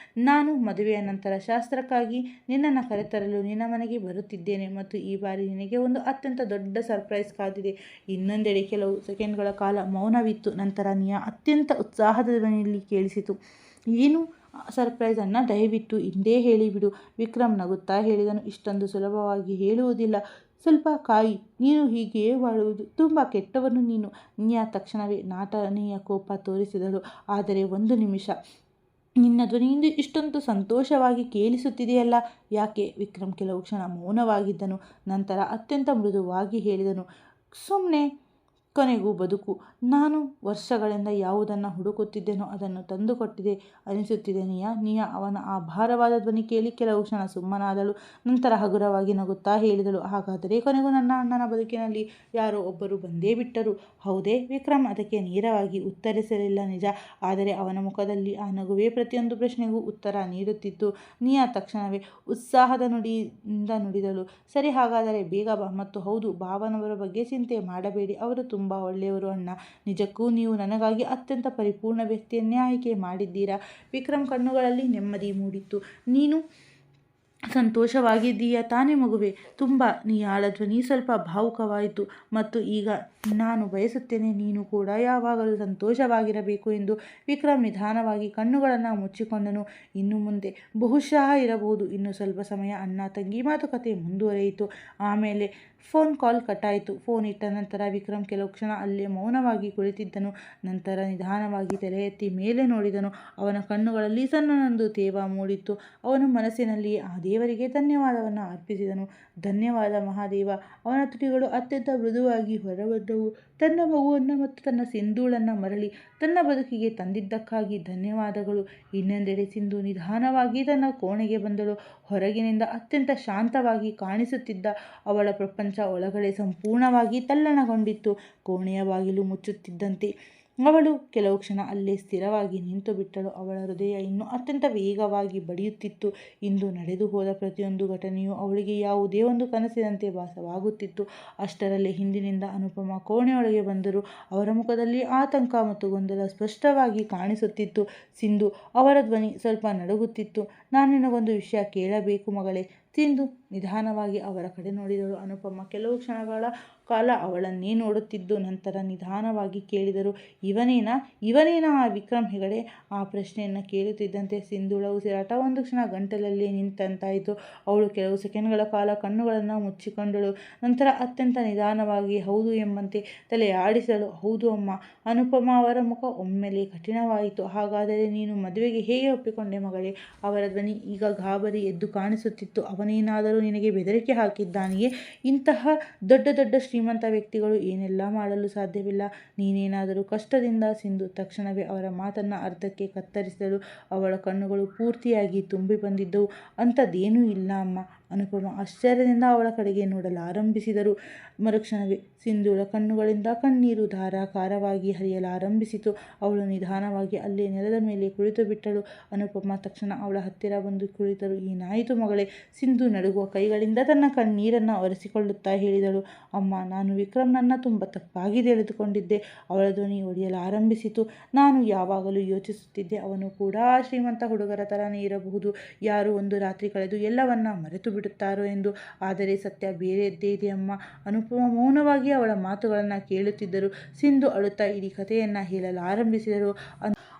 ನಾನು ಮದುವೆಯ ನಂತರ ಶಾಸ್ತ್ರಕ್ಕಾಗಿ ನಿನ್ನನ್ನು ಕರೆತರಲು ನಿನ್ನ ಮನೆಗೆ ಬರುತ್ತಿದ್ದೇನೆ ಮತ್ತು ಈ ಬಾರಿ ನಿನಗೆ ಒಂದು ಅತ್ಯಂತ ದೊಡ್ಡ ಸರ್ಪ್ರೈಸ್ ಕಾದಿದೆ. ಇನ್ನೊಂದೆಡೆ ಕೆಲವು ಸೆಕೆಂಡ್ಗಳ ಕಾಲ ಮೌನವಿತ್ತು. ನಂತರ ನಿಯಾ ಅತ್ಯಂತ ಉತ್ಸಾಹದ ಧ್ವನಿಯಲ್ಲಿ ಕೇಳಿಸಿತು. ಏನು ಸರ್ಪ್ರೈಸ್ ಅನ್ನ? ದಯವಿಟ್ಟು ಇಂದೇ ಹೇಳಿಬಿಡು. ವಿಕ್ರಮ್ ನಗುತ್ತಾ ಹೇಳಿದನು. ಇಷ್ಟೊಂದು ಸುಲಭವಾಗಿ ಹೇಳುವುದಿಲ್ಲ, ಸ್ವಲ್ಪ ಕಾಯಿ. ನೀನು ಹೀಗೆಯೇ ಮಾಡುವುದು. ತುಂಬ ಕೆಟ್ಟವನು ನೀನು. ನಿಯಾ ತಕ್ಷಣವೇ ನಾಟನೆಯ ಕೋಪ ತೋರಿಸಿದಳು. ಆದರೆ ಒಂದು ನಿಮಿಷ, ನಿನ್ನ ಧ್ವನಿಯಿಂದ ಇಷ್ಟೊಂದು ಸಂತೋಷವಾಗಿ ಕೇಳಿಸುತ್ತಿದೆಯಲ್ಲ, ಯಾಕೆ? ವಿಕ್ರಮ್ ಕೆಲವು ಕ್ಷಣ ಮೌನವಾಗಿದ್ದನು. ನಂತರ ಅತ್ಯಂತ ಮೃದುವಾಗಿ ಹೇಳಿದನು. ಸುಮ್ಮನೆ. ಕೊನೆಗೂ ಬದುಕು. ನಾನು ವರ್ಷಗಳಿಂದ ಯಾವುದನ್ನು ಹುಡುಕುತ್ತಿದ್ದೆನೋ ಅದನ್ನು ತಂದುಕೊಟ್ಟಿದೆ ಅನಿಸುತ್ತಿದೆ ನಿಯಾ. ನಿಯಾ ಅವನ ಆ ಭಾರವಾದ ಧ್ವನಿ ಕೇಳಿ ಕೆಲವು ಕ್ಷಣ ಸುಮ್ಮನಾದಳು. ನಂತರ ಹಗುರವಾಗಿ ನಗುತ್ತಾ ಹೇಳಿದಳು. ಹಾಗಾದರೆ ಕೊನೆಗೂ ನನ್ನ ಅಣ್ಣನ ಬದುಕಿನಲ್ಲಿ ಯಾರೋ ಒಬ್ಬರು ಬಂದೇ ಬಿಟ್ಟರು, ಹೌದೇ? ವಿಕ್ರಮ್ ಅದಕ್ಕೆ ನೇರವಾಗಿ ಉತ್ತರಿಸಲಿಲ್ಲ, ನಿಜ. ಆದರೆ ಅವನ ಮುಖದಲ್ಲಿ ಆ ನಗುವೇ ಪ್ರತಿಯೊಂದು ಪ್ರಶ್ನೆಗೂ ಉತ್ತರ ನೀಡುತ್ತಿತ್ತು. ನಿಯಾ ತಕ್ಷಣವೇ ಉತ್ಸಾಹದ ನುಡಿಯಿಂದ ನುಡಿದಳು. ಸರಿ, ಹಾಗಾದರೆ ಬೇಗ ಬಾ. ಮತ್ತು ಹೌದು, ಭಾವನವರ ಬಗ್ಗೆ ಚಿಂತೆ ಮಾಡಬೇಡಿ, ಅವರು ತುಂಬ ಒಳ್ಳೆಯವರು ಅಣ್ಣ. ನಿಜಕ್ಕೂ ನೀವು ನನಗಾಗಿ ಅತ್ಯಂತ ಪರಿಪೂರ್ಣ ವ್ಯಕ್ತಿಯನ್ನೇ ಆಯ್ಕೆ ಮಾಡಿದ್ದೀರಾ. ವಿಕ್ರಮ್ ಕಣ್ಣುಗಳಲ್ಲಿ ನೆಮ್ಮದಿ ಮೂಡಿತ್ತು. ನೀನು ಸಂತೋಷವಾಗಿದ್ದೀಯಾ ತಾನೇ ಮಗುವೆ? ತುಂಬ. ನಿಯಾಳ ಧ್ವನಿ ಸ್ವಲ್ಪ ಭಾವುಕವಾಯಿತು. ಮತ್ತು ಈಗ ನಾನು ಬಯಸುತ್ತೇನೆ ನೀನು ಕೂಡ ಯಾವಾಗಲೂ ಸಂತೋಷವಾಗಿರಬೇಕು ಎಂದು. ವಿಕ್ರಮ್ ನಿಧಾನವಾಗಿ ಕಣ್ಣುಗಳನ್ನು ಮುಚ್ಚಿಕೊಂಡನು. ಇನ್ನು ಮುಂದೆ ಬಹುಶಃ ಇರಬಹುದು. ಇನ್ನು ಸ್ವಲ್ಪ ಸಮಯ ಅಣ್ಣ ತಂಗಿ ಮಾತುಕತೆ ಮುಂದುವರಿಯಿತು. ಆಮೇಲೆ ಫೋನ್ ಕಾಲ್ ಕಟ್ಟಾಯಿತು. ಫೋನ್ ಇಟ್ಟ ನಂತರ ವಿಕ್ರಮ್ ಕೆಲವು ಕ್ಷಣ ಅಲ್ಲೇ ಮೌನವಾಗಿ ಕುಳಿತಿದ್ದನು. ನಂತರ ನಿಧಾನವಾಗಿ ತಲೆ ಎತ್ತಿ ಮೇಲೆ ನೋಡಿದನು. ಅವನ ಕಣ್ಣುಗಳಲ್ಲಿ ಸಣ್ಣದೊಂದು ತೇವ ಮೂಡಿತ್ತು. ಅವನು ಮನಸ್ಸಿನಲ್ಲಿಯೇ ಆ ದೇವರಿಗೆ ಧನ್ಯವಾದವನ್ನು ಅರ್ಪಿಸಿದನು. ಧನ್ಯವಾದ ಮಹಾದೇವ. ಅವನ ತುಟಿಗಳು ಅತ್ಯಂತ ಮೃದುವಾಗಿ ಹೊರಬಂದವು. ತನ್ನ ಮಗುವನ್ನು ಮತ್ತು ತನ್ನ ಸಿಂಧೂಳನ್ನು ಮರಳಿ ತನ್ನ ಬದುಕಿಗೆ ತಂದಿದ್ದಕ್ಕಾಗಿ ಧನ್ಯವಾದಗಳು. ಇನ್ನೊಂದೆಡೆ ಸಿಂಧು ನಿಧಾನವಾಗಿ ತನ್ನ ಕೋಣೆಗೆ ಬಂದಳು. ಹೊರಗಿನಿಂದ ಅತ್ಯಂತ ಶಾಂತವಾಗಿ ಕಾಣಿಸುತ್ತಿದ್ದ ಅವಳ ಪ್ರಪಂಚ ಒಳಗಡೆ ಸಂಪೂರ್ಣವಾಗಿ ತಲ್ಲಣಗೊಂಡಿತ್ತು. ಕೋಣೆಯ ಬಾಗಿಲು ಮುಚ್ಚುತ್ತಿದ್ದಂತೆ ಅವಳು ಕೆಲವು ಕ್ಷಣ ಅಲ್ಲೇ ಸ್ಥಿರವಾಗಿ ನಿಂತು ಬಿಟ್ಟಳು. ಅವಳ ಹೃದಯ ಇನ್ನೂ ಅತ್ಯಂತ ವೇಗವಾಗಿ ಬಡಿಯುತ್ತಿತ್ತು. ಇಂದು ನಡೆದು ಹೋದ ಪ್ರತಿಯೊಂದು ಘಟನೆಯೂ ಅವಳಿಗೆ ಯಾವುದೇ ಒಂದು ಕನಸಿನಂತೆ ಭಾಸವಾಗುತ್ತಿತ್ತು. ಅಷ್ಟರಲ್ಲೇ ಹಿಂದಿನಿಂದ ಅನುಪಮ ಕೋಣೆಯೊಳಗೆ ಬಂದರು. ಅವರ ಮುಖದಲ್ಲಿ ಆತಂಕ ಮತ್ತು ಗೊಂದಲ ಸ್ಪಷ್ಟವಾಗಿ ಕಾಣಿಸುತ್ತಿತ್ತು. ಸಿಂಧು, ಅವರ ಧ್ವನಿ ಸ್ವಲ್ಪ ನಡುಗುತ್ತಿತ್ತು. ನಾನು ನಿನಗೊಂದು ವಿಷಯ ಕೇಳಬೇಕು ಮಗಳೇ. ಸಿಂಧು ನಿಧಾನವಾಗಿ ಅವರ ಕಡೆ ನೋಡಿದಳು. ಅನುಪಮ ಕೆಲವು ಕ್ಷಣಗಳ ಕಾಲ ಅವಳನ್ನೇ ನೋಡುತ್ತಿದ್ದು ನಂತರ ನಿಧಾನವಾಗಿ ಕೇಳಿದರು. ಇವನೇನಾ ಆ ವಿಕ್ರಮ್ ಹೆಗಡೆ? ಆ ಪ್ರಶ್ನೆಯನ್ನು ಕೇಳುತ್ತಿದ್ದಂತೆ ಸಿಂಧುಳ ಉಸಿರಾಟ ಒಂದು ಕ್ಷಣ ಗಂಟಲಲ್ಲಿ ನಿಂತಂತಾಯಿತು. ಅವಳು ಕೆಲವು ಸೆಕೆಂಡ್ಗಳ ಕಾಲ ಕಣ್ಣುಗಳನ್ನು ಮುಚ್ಚಿಕೊಂಡಳು. ನಂತರ ಅತ್ಯಂತ ನಿಧಾನವಾಗಿ ಹೌದು ಎಂಬಂತೆ ತಲೆ ಆಡಿಸಿದಳು. ಹೌದು ಅಮ್ಮ. ಅನುಪಮ ಅವರ ಮುಖ ಒಮ್ಮೆಲೆ ಕಠಿಣವಾಯಿತು. ಹಾಗಾದರೆ ನೀನು ಮದುವೆಗೆ ಹೇಗೆ ಒಪ್ಪಿಕೊಂಡೆ ಮಗಳೇ? ಅವರ ಧ್ವನಿ ಈಗ ಗಾಬರಿ ಎದ್ದು ಕಾಣಿಸುತ್ತಿತ್ತು. ಅವನೇನಾದರೂ ನಿನಗೆ ಬೆದರಿಕೆ ಹಾಕಿದ್ದಾನೆಯೇ? ಇಂತಹ ದೊಡ್ಡ ದೊಡ್ಡ ಶ್ರೀಮಂತ ವ್ಯಕ್ತಿಗಳು ಏನೆಲ್ಲ ಮಾಡಲು ಸಾಧ್ಯವಿಲ್ಲ. ನೀನೇನಾದರೂ ಕಷ್ಟದಿಂದ? ಸಿಂಧು ತಕ್ಷಣವೇ ಅವರ ಮಾತನ್ನು ಅರ್ಧಕ್ಕೆ ಕತ್ತರಿಸಿದಳು. ಅವಳ ಕಣ್ಣುಗಳು ಪೂರ್ತಿಯಾಗಿ ತುಂಬಿ ಬಂದಿದ್ದವು. ಅಂಥದ್ದೇನೂ ಇಲ್ಲ ಅಮ್ಮ. ಅನುಪಮ ಆಶ್ಚರ್ಯದಿಂದ ಅವಳ ಕಡೆಗೆ ನೋಡಲಾರಂಭಿಸಿದರು. ಮರುಕ್ಷಣವೇ ಸಿಂಧುಳ ಕಣ್ಣುಗಳಿಂದ ಕಣ್ಣೀರು ಧಾರಾಕಾರವಾಗಿ ಹರಿಯಲಾರಂಭಿಸಿತು. ಅವಳು ನಿಧಾನವಾಗಿ ಅಲ್ಲೇ ನೆಲದ ಮೇಲೆ ಕುಳಿತು ಬಿಟ್ಟಳು. ಅನುಪಮ ತಕ್ಷಣ ಅವಳ ಹತ್ತಿರ ಬಂದು ಕುಳಿತರು. ಏನಾಯಿತು ಮಗಳೇ? ಸಿಂಧು ನಡುಗುವ ಕೈಗಳಿಂದ ತನ್ನ ಕಣ್ಣೀರನ್ನು ಒರೆಸಿಕೊಳ್ಳುತ್ತಾ ಹೇಳಿದಳು. ಅಮ್ಮ, ನಾನು ವಿಕ್ರಮ್ನನ್ನು ತುಂಬ ತಪ್ಪಾಗಿ ತಿಳಿದುಕೊಂಡಿದ್ದೆ. ಅವಳ ಧ್ವನಿ ಒಡೆಯಲಾರಂಭಿಸಿತು. ನಾನು ಯಾವಾಗಲೂ ಯೋಚಿಸುತ್ತಿದ್ದೆ, ಅವನು ಕೂಡ ಆ ಶ್ರೀಮಂತ ಹುಡುಗರ ಥರನೇ ಇರಬಹುದು, ಯಾರು ಒಂದು ರಾತ್ರಿ ಕಳೆದು ಎಲ್ಲವನ್ನ ಮರೆತು ಬಿಡುತ್ತಾರೋ ಎಂದು. ಆದರೆ ಸತ್ಯ ಬೇರೆಯದ್ದೇ ಇದೆ ಅಮ್ಮ. ಅನುಪಮ ಮೌನವಾಗಿ ಅವಳ ಮಾತುಗಳನ್ನು ಕೇಳುತ್ತಿದ್ದರು. ಸಿಂಧು ಅಳುತ್ತಾ ಇಡೀ ಕಥೆಯನ್ನು ಹೇಳಲಾರಂಭಿಸಿದರು.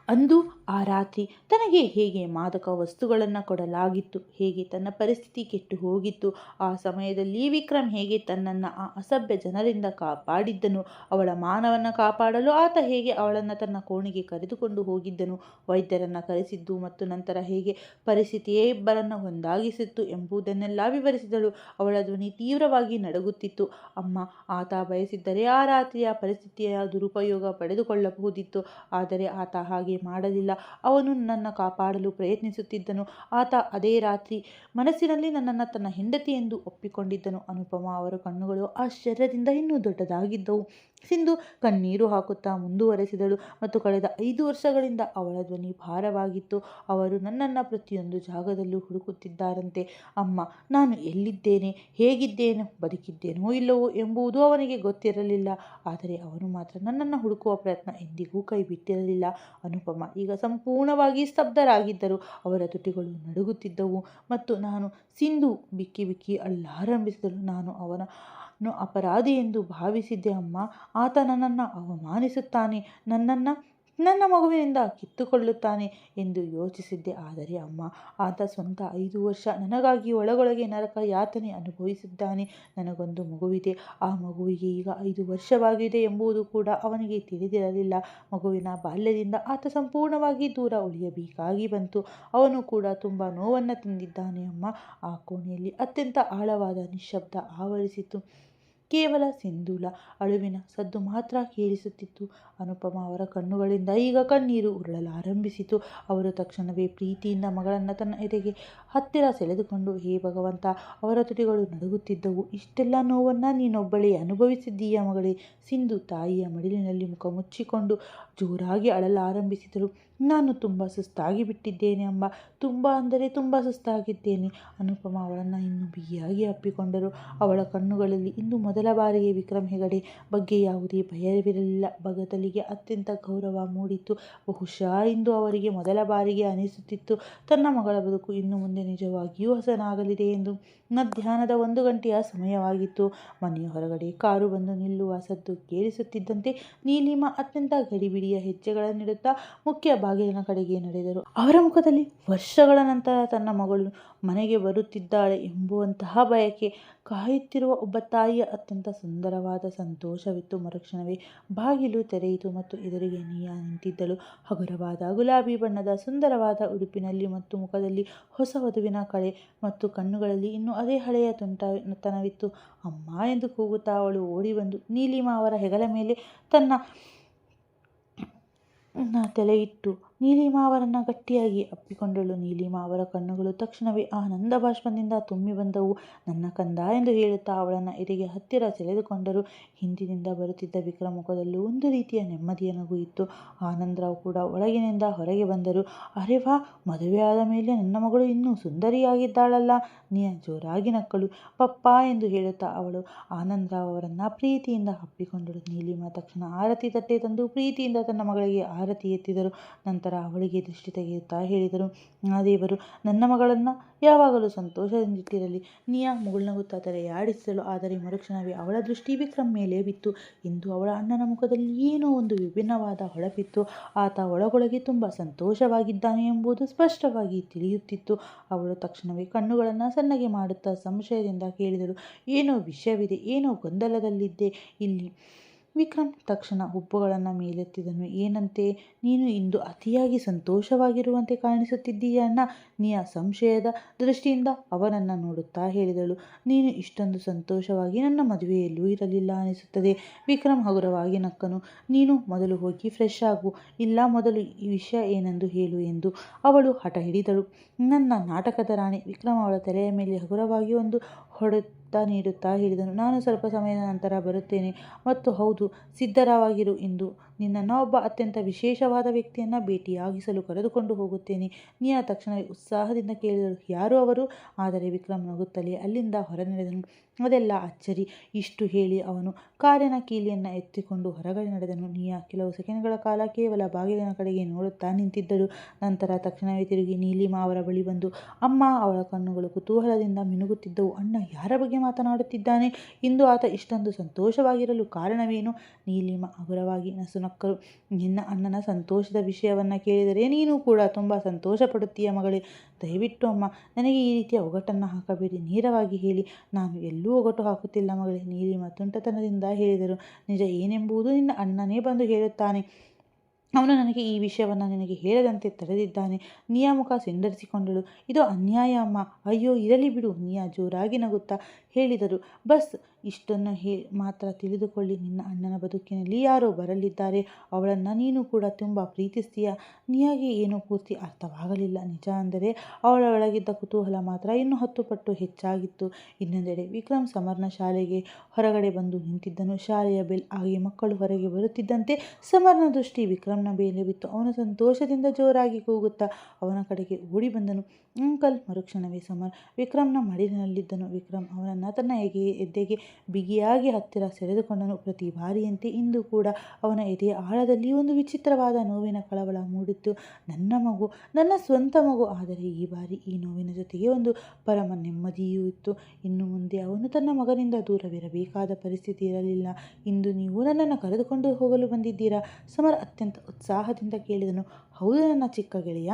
ಅಂದು ಆ ರಾತ್ರಿ ತನಗೆ ಹೇಗೆ ಮಾದಕ ವಸ್ತುಗಳನ್ನು ಕೊಡಲಾಗಿತ್ತು, ಹೇಗೆ ತನ್ನ ಪರಿಸ್ಥಿತಿ ಕೆಟ್ಟು ಹೋಗಿತ್ತು, ಆ ಸಮಯದಲ್ಲಿ ವಿಕ್ರಮ್ ಹೇಗೆ ತನ್ನನ್ನು ಆ ಅಸಭ್ಯ ಜನರಿಂದ ಕಾಪಾಡಿದ್ದನು, ಅವಳ ಮಾನವನ್ನು ಕಾಪಾಡಲು ಆತ ಹೇಗೆ ಅವಳನ್ನು ತನ್ನ ಕೋಣೆಗೆ ಕರೆದುಕೊಂಡು ಹೋಗಿದ್ದನು, ವೈದ್ಯರನ್ನು ಕರೆಸಿದ್ದು ಮತ್ತು ನಂತರ ಹೇಗೆ ಪರಿಸ್ಥಿತಿಯೇ ಇಬ್ಬರನ್ನು ಒಂದಾಗಿಸಿತ್ತು ಎಂಬುದನ್ನೆಲ್ಲ ವಿವರಿಸಿದಳು. ಅವಳ ಧ್ವನಿ ತೀವ್ರವಾಗಿ ನಡುಗುತ್ತಿತ್ತು. ಅಮ್ಮ, ಆತ ಬಯಸಿದ್ದರೆ ಆ ರಾತ್ರಿಯ ಪರಿಸ್ಥಿತಿಯ ದುರುಪಯೋಗ ಪಡೆದುಕೊಳ್ಳಬಹುದಿತ್ತು, ಆದರೆ ಆತ ಹಾಗೆ ಮಾಡಲಿಲ್ಲ. ಅವನು ನನ್ನನ್ನು ಕಾಪಾಡಲು ಪ್ರಯತ್ನಿಸುತ್ತಿದ್ದನು. ಆತ ಅದೇ ರಾತ್ರಿ ಮನಸ್ಸಿನಲ್ಲಿ ನನ್ನನ್ನು ತನ್ನ ಹೆಂಡತಿ ಎಂದು ಒಪ್ಪಿಕೊಂಡಿದ್ದನು. ಅನುಪಮ ಅವರ ಕಣ್ಣುಗಳು ಆಶ್ಚರ್ಯದಿಂದ ಇನ್ನೂ ದೊಡ್ಡದಾಗಿದ್ದವು. ಸಿಂಧು ಕಣ್ಣೀರು ಹಾಕುತ್ತಾ ಮುಂದುವರೆಸಿದಳು, ಮತ್ತು ಕಳೆದ 5 ವರ್ಷಗಳಿಂದ ಅವಳ ಧ್ವನಿ ಭಾರವಾಗಿತ್ತು. ಅವರು ನನ್ನನ್ನು ಪ್ರತಿಯೊಂದು ಜಾಗದಲ್ಲೂ ಹುಡುಕುತ್ತಿದ್ದಾರಂತೆ. ಅಮ್ಮ, ನಾನು ಎಲ್ಲಿದ್ದೇನೆ, ಹೇಗಿದ್ದೇನೋ, ಬದುಕಿದ್ದೇನೋ ಇಲ್ಲವೋ ಎಂಬುದು ಅವನಿಗೆ ಗೊತ್ತಿರಲಿಲ್ಲ. ಆದರೆ ಅವನು ಮಾತ್ರ ನನ್ನನ್ನು ಹುಡುಕುವ ಪ್ರಯತ್ನ ಎಂದಿಗೂ ಕೈಬಿಟ್ಟಿರಲಿಲ್ಲ. ಅನುಪಮ ಈಗ ಸಂಪೂರ್ಣವಾಗಿ ಸ್ತಬ್ಧರಾಗಿದ್ದರು. ಅವರ ತುಟಿಗಳು ನಡುಗುತ್ತಿದ್ದವು ಮತ್ತು ನಾನು ಸಿಂಧು ಬಿಕ್ಕಿ ಬಿಕ್ಕಿ ಅಳ್ಳಾರಂಭಿಸಿದಳು. ನಾನು ಅವನನ್ನು ಅಪರಾಧಿ ಎಂದು ಭಾವಿಸಿದ್ದೆ ಅಮ್ಮ. ಆತ ನನ್ನನ್ನು ಅವಮಾನಿಸುತ್ತಾನೆ, ನನ್ನ ಮಗುವಿನಿಂದ ಕಿತ್ತುಕೊಳ್ಳುತ್ತಾನೆ ಎಂದು ಯೋಚಿಸಿದ್ದೆ. ಆದರೆ ಅಮ್ಮ, ಆತ ಸ್ವಂತ 5 ವರ್ಷ ನನಗಾಗಿ ಒಳಗೊಳಗೆ ನರಕ ಯಾತನೆ ಅನುಭವಿಸಿದ್ದಾನೆ. ನನಗೊಂದು ಮಗುವಿದೆ. ಆ ಮಗುವಿಗೆ ಈಗ 5 ವರ್ಷವಾಗಿದೆ ಎಂಬುದು ಕೂಡ ಅವನಿಗೆ ತಿಳಿದಿರಲಿಲ್ಲ. ಮಗುವಿನ ಬಾಲ್ಯದಿಂದ ಆತ ಸಂಪೂರ್ಣವಾಗಿ ದೂರ ಉಳಿಯಬೇಕಾಗಿ ಬಂತು. ಅವನು ಕೂಡ ತುಂಬ ನೋವನ್ನು ತಂದಿದ್ದಾನೆ ಅಮ್ಮ. ಆ ಕೋಣೆಯಲ್ಲಿ ಅತ್ಯಂತ ಆಳವಾದ ನಿಶ್ಶಬ್ದ ಆವರಿಸಿತು. ಕೇವಲ ಸಿಂಧೂಳ ಅಳುವಿನ ಸದ್ದು ಮಾತ್ರ ಕೇಳಿಸುತ್ತಿತ್ತು. ಅನುಪಮ ಅವರ ಕಣ್ಣುಗಳಿಂದ ಈಗ ಕಣ್ಣೀರು ಉರುಳಲಾರಂಭಿಸಿತು. ಅವರು ತಕ್ಷಣವೇ ಪ್ರೀತಿಯಿಂದ ಮಗಳನ್ನು ತನ್ನ ಎದೆಗೆ ಹತ್ತಿರ ಸೆಳೆದುಕೊಂಡು, ಹೇ ಭಗವಂತ, ಅವರ ತುಟಿಗಳು ನಡುಗುತ್ತಿದ್ದವು. ಇಷ್ಟೆಲ್ಲ ನೋವನ್ನು ನೀನೊಬ್ಬಳೇ ಅನುಭವಿಸಿದ್ದೀಯ ಮಗಳೇ. ಸಿಂಧು ತಾಯಿಯ ಮಡಿಲಿನಲ್ಲಿ ಮುಖ ಮುಚ್ಚಿಕೊಂಡು ಜೋರಾಗಿ ಅಳಲಾರಂಭಿಸಿದಳು. ನಾನು ತುಂಬ ಸುಸ್ತಾಗಿ ಬಿಟ್ಟಿದ್ದೇನೆ ಅಮ್ಮ, ತುಂಬ ಅಂದರೆ ತುಂಬ ಸುಸ್ತಾಗಿದ್ದೇನೆ. ಅನುಪಮ ಅವಳನ್ನು ಇನ್ನೂ ಬಿಗಿಯಾಗಿ ಅಪ್ಪಿಕೊಂಡರು. ಅವಳ ಕಣ್ಣುಗಳಲ್ಲಿ ಇಂದು ಮೊದಲ ಬಾರಿಗೆ ವಿಕ್ರಮ್ ಹೆಗಡೆ ಬಗ್ಗೆ ಯಾವುದೇ ಭಯವಿರಲಿಲ್ಲ, ಬದಲಿಗೆ ಅತ್ಯಂತ ಗೌರವ ಮೂಡಿತ್ತು. ಬಹುಶಃ ಇಂದು ಅವರಿಗೆ ಮೊದಲ ಬಾರಿಗೆ ಅನಿಸುತ್ತಿತ್ತು, ತನ್ನ ಮಗಳ ಬದುಕು ಇನ್ನು ಮುಂದೆ ನಿಜವಾಗಿಯೂ ಹಸನಾಗಲಿದೆ ಎಂದು. ಮಧ್ಯಾಹ್ನದ 1 ಗಂಟೆಯ ಸಮಯವಾಗಿತ್ತು. ಮನೆಯ ಹೊರಗಡೆ ಕಾರು ಬಂದು ನಿಲ್ಲುವ ಸದ್ದು ಕೇಳಿಸುತ್ತಿದ್ದಂತೆ ನೀಲಿಮಾ ಅತ್ಯಂತ ಗಡಿಬಿಡಿಯ ಹೆಜ್ಜೆಗಳನ್ನಿಡುತ್ತಾ ಮುಖ್ಯ ಬಾಗಿಲಿನ ಕಡೆಗೆ ನಡೆದರು. ಅವರ ಮುಖದಲ್ಲಿ ವರ್ಷಗಳ ನಂತರ ತನ್ನ ಮಗಳು ಮನೆಗೆ ಬರುತ್ತಿದ್ದಾಳೆ ಎಂಬುವಂತಹ ಬಯಕೆ ಕಾಯುತ್ತಿರುವ ಒಬ್ಬ ತಾಯಿಯ ಅತ್ಯಂತ ಸುಂದರವಾದ ಸಂತೋಷವಿತ್ತು. ಮರುಕ್ಷಣವೇ ಬಾಗಿಲು ತೆರೆಯಿತು ಮತ್ತು ಎದುರಿಗೆ ನೀಯಾ ನಿಂತಿದ್ದಳು. ಹಗುರವಾದ ಗುಲಾಬಿ ಬಣ್ಣದ ಸುಂದರವಾದ ಉಡುಪಿನಲ್ಲಿ ಮತ್ತು ಮುಖದಲ್ಲಿ ಹೊಸ ವಧುವಿನ ಕಳೆ ಮತ್ತು ಕಣ್ಣುಗಳಲ್ಲಿ ಇನ್ನೂ ಅದೇ ಹಳೆಯ ತುಂಟತನವಿತ್ತು. ಅಮ್ಮ ಎಂದು ಕೂಗುತ್ತಾ ಅವಳು ಓಡಿ ಬಂದು ನೀಲಿಮಾ ಅವರ ಹೆಗಲ ಮೇಲೆ ತನ್ನ ತಲೆಯಿಟ್ಟು ನೀಲಿಮಾ ಅವರನ್ನು ಗಟ್ಟಿಯಾಗಿ ಅಪ್ಪಿಕೊಂಡಳು. ನೀಲಿಮಾ ಅವರ ಕಣ್ಣುಗಳು ತಕ್ಷಣವೇ ಆನಂದ ಬಾಷ್ಪದಿಂದ ತುಂಬಿ ಬಂದವು. ನನ್ನ ಕಂದ ಎಂದು ಹೇಳುತ್ತಾ ಅವಳನ್ನು ಎದೆಗೆ ಹತ್ತಿರ ಸೆಳೆದುಕೊಂಡರು. ಹಿಂದಿನಿಂದ ಬರುತ್ತಿದ್ದ ವಿಕ್ರಮ್ ಮುಖದಲ್ಲೂ ಒಂದು ರೀತಿಯ ನೆಮ್ಮದಿಯ ನಗು ಇತ್ತು. ಆನಂದರಾವ್ ಕೂಡ ಒಳಗಿನಿಂದ ಹೊರಗೆ ಬಂದರು. ಅರೆ ವಾ, ಮದುವೆಯಾದ ಮೇಲೆ ನನ್ನ ಮಗಳು ಇನ್ನೂ ಸುಂದರಿಯಾಗಿದ್ದಾಳಲ್ಲ. ನೀಯಾ ಜೋರಾಗಿ ನಕ್ಕಳು. ಪಪ್ಪಾ ಎಂದು ಹೇಳುತ್ತಾ ಅವಳು ಆನಂದರಾವ್ ಅವರನ್ನು ಪ್ರೀತಿಯಿಂದ ಅಪ್ಪಿಕೊಂಡಳು. ನೀಲಿಮಾ ತಕ್ಷಣ ಆರತಿ ತಟ್ಟೆ ತಂದು ಪ್ರೀತಿಯಿಂದ ತನ್ನ ಮಗಳಿಗೆ ಆರತಿ ಎತ್ತಿದರು. ನಂತರ ಅವಳಿಗೆ ದೃಷ್ಟಿ ತೆಗೆಯುತ್ತಾ ಹೇಳಿದರು, ಆ ದೇವರು ನನ್ನ ಮಗಳನ್ನು ಯಾವಾಗಲೂ ಸಂತೋಷದಿಂದಿಟ್ಟಿರಲಿ. ನೀಯಾ ಮುಗುಳ್ನಗುತ್ತಾ ತಲೆಯಾಡಿಸಿದಳು. ಆದರೆ ಮರುಕ್ಷಣವೇ ಅವಳ ದೃಷ್ಟಿ ವಿಕ್ರಮ್ ಮೇಲೆ ಬಿತ್ತು. ಇಂದು ಅವಳ ಅಣ್ಣನ ಮುಖದಲ್ಲಿ ಏನೋ ಒಂದು ವಿಭಿನ್ನವಾದ ಹೊಳಪಿತ್ತು. ಆತ ಒಳಗೊಳಗೆ ತುಂಬ ಸಂತೋಷವಾಗಿದ್ದಾನೆ ಎಂಬುದು ಸ್ಪಷ್ಟವಾಗಿ ತಿಳಿಯುತ್ತಿತ್ತು. ಅವಳು ತಕ್ಷಣವೇ ಕಣ್ಣುಗಳನ್ನು ಸಣ್ಣಗೆ ಮಾಡುತ್ತಾ ಸಂಶಯದಿಂದ ಕೇಳಿದಳು, ಏನೋ ವಿಷಯವಿದೆ, ಏನೋ ಗೊಂದಲದಲ್ಲಿದ್ದೆ ಇಲ್ಲಿ. ವಿಕ್ರಮ್ ತಕ್ಷಣ ಹುಬ್ಬುಗಳನ್ನು ಮೇಲೆತ್ತಿದನು. ಏನಂತೆ? ನೀನು ಇಂದು ಅತಿಯಾಗಿ ಸಂತೋಷವಾಗಿರುವಂತೆ ಕಾಣಿಸುತ್ತಿದ್ದೀಯ ಅಣ್ಣ. ನೀಯಾ ಸಂಶಯದ ದೃಷ್ಟಿಯಿಂದ ಅವನನ್ನು ನೋಡುತ್ತಾ ಹೇಳಿದಳು, ನೀನು ಇಷ್ಟೊಂದು ಸಂತೋಷವಾಗಿ ನನ್ನ ಮದುವೆಯಲ್ಲೂ ಇರಲಿಲ್ಲ ಅನಿಸುತ್ತದೆ. ವಿಕ್ರಮ್ ಹಗುರವಾಗಿ ನಕ್ಕನು. ನೀನು ಮೊದಲು ಹೋಗಿ ಫ್ರೆಶ್ ಆಗು, ಇಲ್ಲ ಮೊದಲು ಈ ವಿಷಯ ಏನೆಂದು ಹೇಳು ಎಂದು ಅವಳು ಹಠ ಹಿಡಿದಳು. ನನ್ನ ನಾಟಕದ ರಾಣಿ. ವಿಕ್ರಮ್ ಅವಳ ತಲೆಯ ಮೇಲೆ ಹಗುರವಾಗಿ ಒಂದು ಹೊಡೆತ ನೀಡುತ್ತಾ ಹೇಳಿದನು, ನಾನು ಸ್ವಲ್ಪ ಸಮಯದ ನಂತರ ಬರುತ್ತೇನೆ. ಮತ್ತು ಹೌದು, ಸಿದ್ಧವಾಗಿರು. ಇಂದು ನಿನ್ನನ್ನು ಒಬ್ಬ ಅತ್ಯಂತ ವಿಶೇಷವಾದ ವ್ಯಕ್ತಿಯನ್ನು ಭೇಟಿಯಾಗಿಸಲು ಕರೆದುಕೊಂಡು ಹೋಗುತ್ತೇನೆ. ನೀಯಾ ತಕ್ಷಣವೇ ಉತ್ಸಾಹದಿಂದ ಕೇಳಿದಳು, ಯಾರು ಅವರು? ಆದರೆ ವಿಕ್ರಮ್ ನಗುತ್ತಲೇ ಅಲ್ಲಿಂದ ಹೊರ ನಡೆದನು. ಅದೆಲ್ಲ ಅಚ್ಚರಿ. ಇಷ್ಟು ಹೇಳಿ ಅವನು ಕಾರಿನ ಕೀಲಿಯನ್ನು ಎತ್ತಿಕೊಂಡು ಹೊರಗಡೆ ನಡೆದನು. ನಿಯಾ ಕೆಲವು ಸೆಕೆಂಡ್ಗಳ ಕಾಲ ಕೇವಲ ಬಾಗಿಲಿನ ಕಡೆಗೆ ನೋಡುತ್ತಾ ನಿಂತಿದ್ದಳು. ನಂತರ ತಕ್ಷಣವೇ ತಿರುಗಿ ನೀಲಿಮಾ ಅವರ ಬಳಿ ಬಂದು ಅಮ್ಮ. ಅವಳ ಕಣ್ಣುಗಳು ಕುತೂಹಲದಿಂದ ಮಿನುಗುತ್ತಿದ್ದವು. ಅಣ್ಣ ಯಾರ ಬಗ್ಗೆ ಮಾತನಾಡುತ್ತಿದ್ದಾನೆ? ಇಂದು ಆತ ಇಷ್ಟೊಂದು ಸಂತೋಷವಾಗಿರಲು ಕಾರಣವೇನು? ನೀಲಿಮಾ ಹಗುರವಾಗಿ ನಸುನಕ್ಕರು. ನಿನ್ನ ಅಣ್ಣನ ಸಂತೋಷದ ವಿಷಯವನ್ನು ಕೇಳಿದರೆ ನೀನು ಕೂಡ ತುಂಬ ಸಂತೋಷ ಪಡುತ್ತೀಯ ಮಗಳೇ. ದಯವಿಟ್ಟು ಅಮ್ಮ, ನನಗೆ ಈ ರೀತಿಯ ಒಗಟನ್ನು ಹಾಕಬೇಡಿ. ನೇರವಾಗಿ ಹೇಳಿ. ನಾನು ಎಲ್ಲೂ ಒಗಟು ಹಾಕುತ್ತಿಲ್ಲ ಮಗಳೇ, ನೀಲಿಮಾ ತುಂಟತನದಿಂದ ಹೇಳಿದರು. ನಿಜ ಏನೆಂಬುದು ನಿನ್ನ ಅಣ್ಣನೇ ಬಂದು ಹೇಳುತ್ತಾನೆ. ಅವನು ನನಗೆ ಈ ವಿಷಯವನ್ನು ನಿನಗೆ ಹೇಳದಂತೆ ತಡೆದಿದ್ದಾನೆ. ನಿಯಾ ಮುಖ ಸಿಂಡರಿಸಿಕೊಂಡಳು. ಇದು ಅನ್ಯಾಯ ಅಮ್ಮ. ಅಯ್ಯೋ ಇರಲಿ ಬಿಡು. ನಿಯಾ ಜೋರಾಗಿ ನಗುತ್ತಾ ಹೇಳಿದರು. ಬಸ್ ಇಷ್ಟನ್ನು ಮಾತ್ರ ತಿಳಿದುಕೊಳ್ಳಿ, ನಿನ್ನ ಅಣ್ಣನ ಬದುಕಿನಲ್ಲಿ ಯಾರೋ ಬರಲಿದ್ದಾರೆ. ಅವಳನ್ನು ನೀನು ಕೂಡ ತುಂಬ ಪ್ರೀತಿಸ್ತೀಯ. ನಿಯಾಗೆ ಏನೂ ಪೂರ್ತಿ ಅರ್ಥವಾಗಲಿಲ್ಲ. ನಿಜ ಅಂದರೆ ಅವಳ ಒಳಗಿದ್ದ ಕುತೂಹಲ ಮಾತ್ರ ಇನ್ನೂ 10 ಪಟ್ಟು ಹೆಚ್ಚಾಗಿತ್ತು. ಇನ್ನೊಂದೆಡೆ ವಿಕ್ರಮ್ ಸಮರ್ನ ಶಾಲೆಗೆ ಹೊರಗಡೆ ಬಂದು ನಿಂತಿದ್ದನು. ಶಾಲೆಯ ಬೆಲ್ ಆಗಿ ಮಕ್ಕಳು ಹೊರಗೆ ಬರುತ್ತಿದ್ದಂತೆ ಸಮರ್ನ ದೃಷ್ಟಿ ವಿಕ್ರಮ್ನ ಮೇಲೆ ಬಿತ್ತು. ಅವನು ಸಂತೋಷದಿಂದ ಜೋರಾಗಿ ಕೂಗುತ್ತಾ ಅವನ ಕಡೆಗೆ ಓಡಿ ಬಂದನು. ಅಂಕಲ್. ಮರುಕ್ಷಣವೇ ಸಮರ್ ವಿಕ್ರಮ್ನ ಮಡಿಲಿನಲ್ಲಿದ್ದನು. ವಿಕ್ರಮ್ ಅವನನ್ನು ತನ್ನ ಎದೆಗೆ ಬಿಗಿಯಾಗಿ ಹತ್ತಿರ ಸೆಳೆದುಕೊಂಡನು. ಪ್ರತಿ ಬಾರಿಯಂತೆ ಇಂದು ಕೂಡ ಅವನ ಎದೆಯ ಆಳದಲ್ಲಿ ಒಂದು ವಿಚಿತ್ರವಾದ ನೋವಿನ ಕಳವಳ ಮೂಡಿತ್ತು. ನನ್ನ ಮಗು, ನನ್ನ ಸ್ವಂತ ಮಗು. ಆದರೆ ಈ ಬಾರಿ ಈ ನೋವಿನ ಜೊತೆಗೆ ಒಂದು ಪರಮ ನೆಮ್ಮದಿಯೂ ಇತ್ತು. ಇನ್ನು ಮುಂದೆ ಅವನು ತನ್ನ ಮಗನಿಂದ ದೂರವಿರಬೇಕಾದ ಪರಿಸ್ಥಿತಿ ಇರಲಿಲ್ಲ. ಇಂದು ನೀವು ನನ್ನನ್ನು ಕರೆದುಕೊಂಡು ಹೋಗಲು ಬಂದಿದ್ದೀರಾ? ಸಮರ್ ಅತ್ಯಂತ ಉತ್ಸಾಹದಿಂದ ಕೇಳಿದನು. ಹೌದು ನನ್ನ ಚಿಕ್ಕ ಗೆಳೆಯ,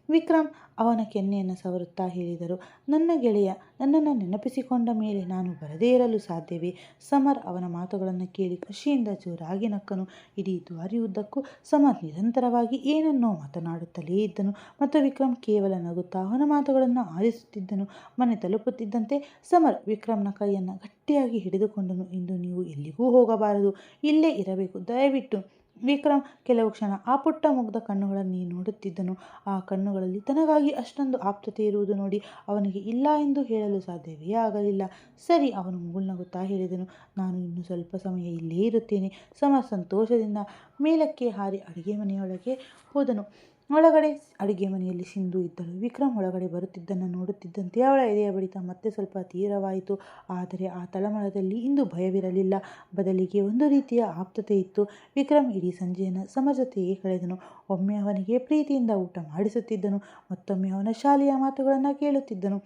ವಿಕ್ರಮ್ ಅವನ ಕೆನ್ನೆಯನ್ನು ಸವರುತ್ತಾ ಹೇಳಿದರು. ನನ್ನ ಗೆಳೆಯ ನನ್ನನ್ನು ನೆನಪಿಸಿಕೊಂಡ ಮೇಲೆ ನಾನು ಬರದೇ ಇರಲು ಸಾಧ್ಯವೇ? ಸಮರ್ ಅವನ ಮಾತುಗಳನ್ನು ಕೇಳಿ ಖುಷಿಯಿಂದ ಜೋರಾಗಿ ನಕ್ಕನು. ಇಡೀ ದಾರಿಯುದ್ದಕ್ಕೂ ಸಮರ್ ನಿರಂತರವಾಗಿ ಏನನ್ನೋ ಮಾತನಾಡುತ್ತಲೇ ಇದ್ದನು ಮತ್ತು ವಿಕ್ರಮ್ ಕೇವಲ ನಗುತ್ತಾ ಅವನ ಮಾತುಗಳನ್ನು ಆಲಿಸುತ್ತಿದ್ದನು. ಮನೆ ತಲುಪುತ್ತಿದ್ದಂತೆ ಸಮರ್ ವಿಕ್ರಮ್ನ ಕೈಯನ್ನು ಗಟ್ಟಿಯಾಗಿ ಹಿಡಿದುಕೊಂಡನು. ಇಂದು ನೀವು ಎಲ್ಲಿಗೂ ಹೋಗಬಾರದು, ಇಲ್ಲೇ ಇರಬೇಕು, ದಯವಿಟ್ಟು. ವಿಕ್ರಮ್ ಕೆಲವು ಕ್ಷಣ ಆ ಪುಟ್ಟ ಮುಗ್ಧ ಕಣ್ಣುಗಳಲ್ಲಿ ನೋಡುತ್ತಿದ್ದನು. ಆ ಕಣ್ಣುಗಳಲ್ಲಿ ತನಗಾಗಿ ಅಷ್ಟೊಂದು ಆಪ್ತತೆ ಇರುವುದು ನೋಡಿ ಅವನಿಗೆ ಇಲ್ಲ ಎಂದು ಹೇಳಲು ಸಾಧ್ಯವೇ ಆಗಲಿಲ್ಲ. ಸರಿ, ಅವನು ಮುಗುಳ್ನಗುತ್ತಾ ಹೇಳಿದನು. ನಾನು ಇನ್ನು ಸ್ವಲ್ಪ ಸಮಯ ಇಲ್ಲೇ ಇರುತ್ತೇನೆ. ಸಮರ್ ಸಂತೋಷದಿಂದ ಮೇಲಕ್ಕೆ ಹಾರಿ ಅಡುಗೆ ಮನೆಯೊಳಗೆ ಹೋದನು. ಒಳಗಡೆ ಅಡುಗೆ ಮನೆಯಲ್ಲಿ ಸಿಂಧು ಇದ್ದಳು. ವಿಕ್ರಮ್ ಒಳಗಡೆ ಬರುತ್ತಿದ್ದನ್ನು ನೋಡುತ್ತಿದ್ದಂತೆ ಅವಳ ಎದೆಯ ಬಡಿತ ಮತ್ತೆ ಸ್ವಲ್ಪ ತೀವ್ರವಾಯಿತು. ಆದರೆ ಆ ತಳಮಳದಲ್ಲಿ ಇಂದು ಭಯವಿರಲಿಲ್ಲ, ಬದಲಿಗೆ ಒಂದು ರೀತಿಯ ಆಪ್ತತೆ ಇತ್ತು. ವಿಕ್ರಮ್ ಇಡೀ ಸಂಜೆಯನ್ನು ಸಮರ್ ಜೊತೆಯೇ ಕಳೆದನು. ಒಮ್ಮೆ ಅವನಿಗೆ ಪ್ರೀತಿಯಿಂದ ಊಟ ಮಾಡಿಸುತ್ತಿದ್ದನು, ಮತ್ತೊಮ್ಮೆ ಅವನ ಶಾಲೆಯ ಮಾತುಗಳನ್ನು ಕೇಳುತ್ತಿದ್ದನು.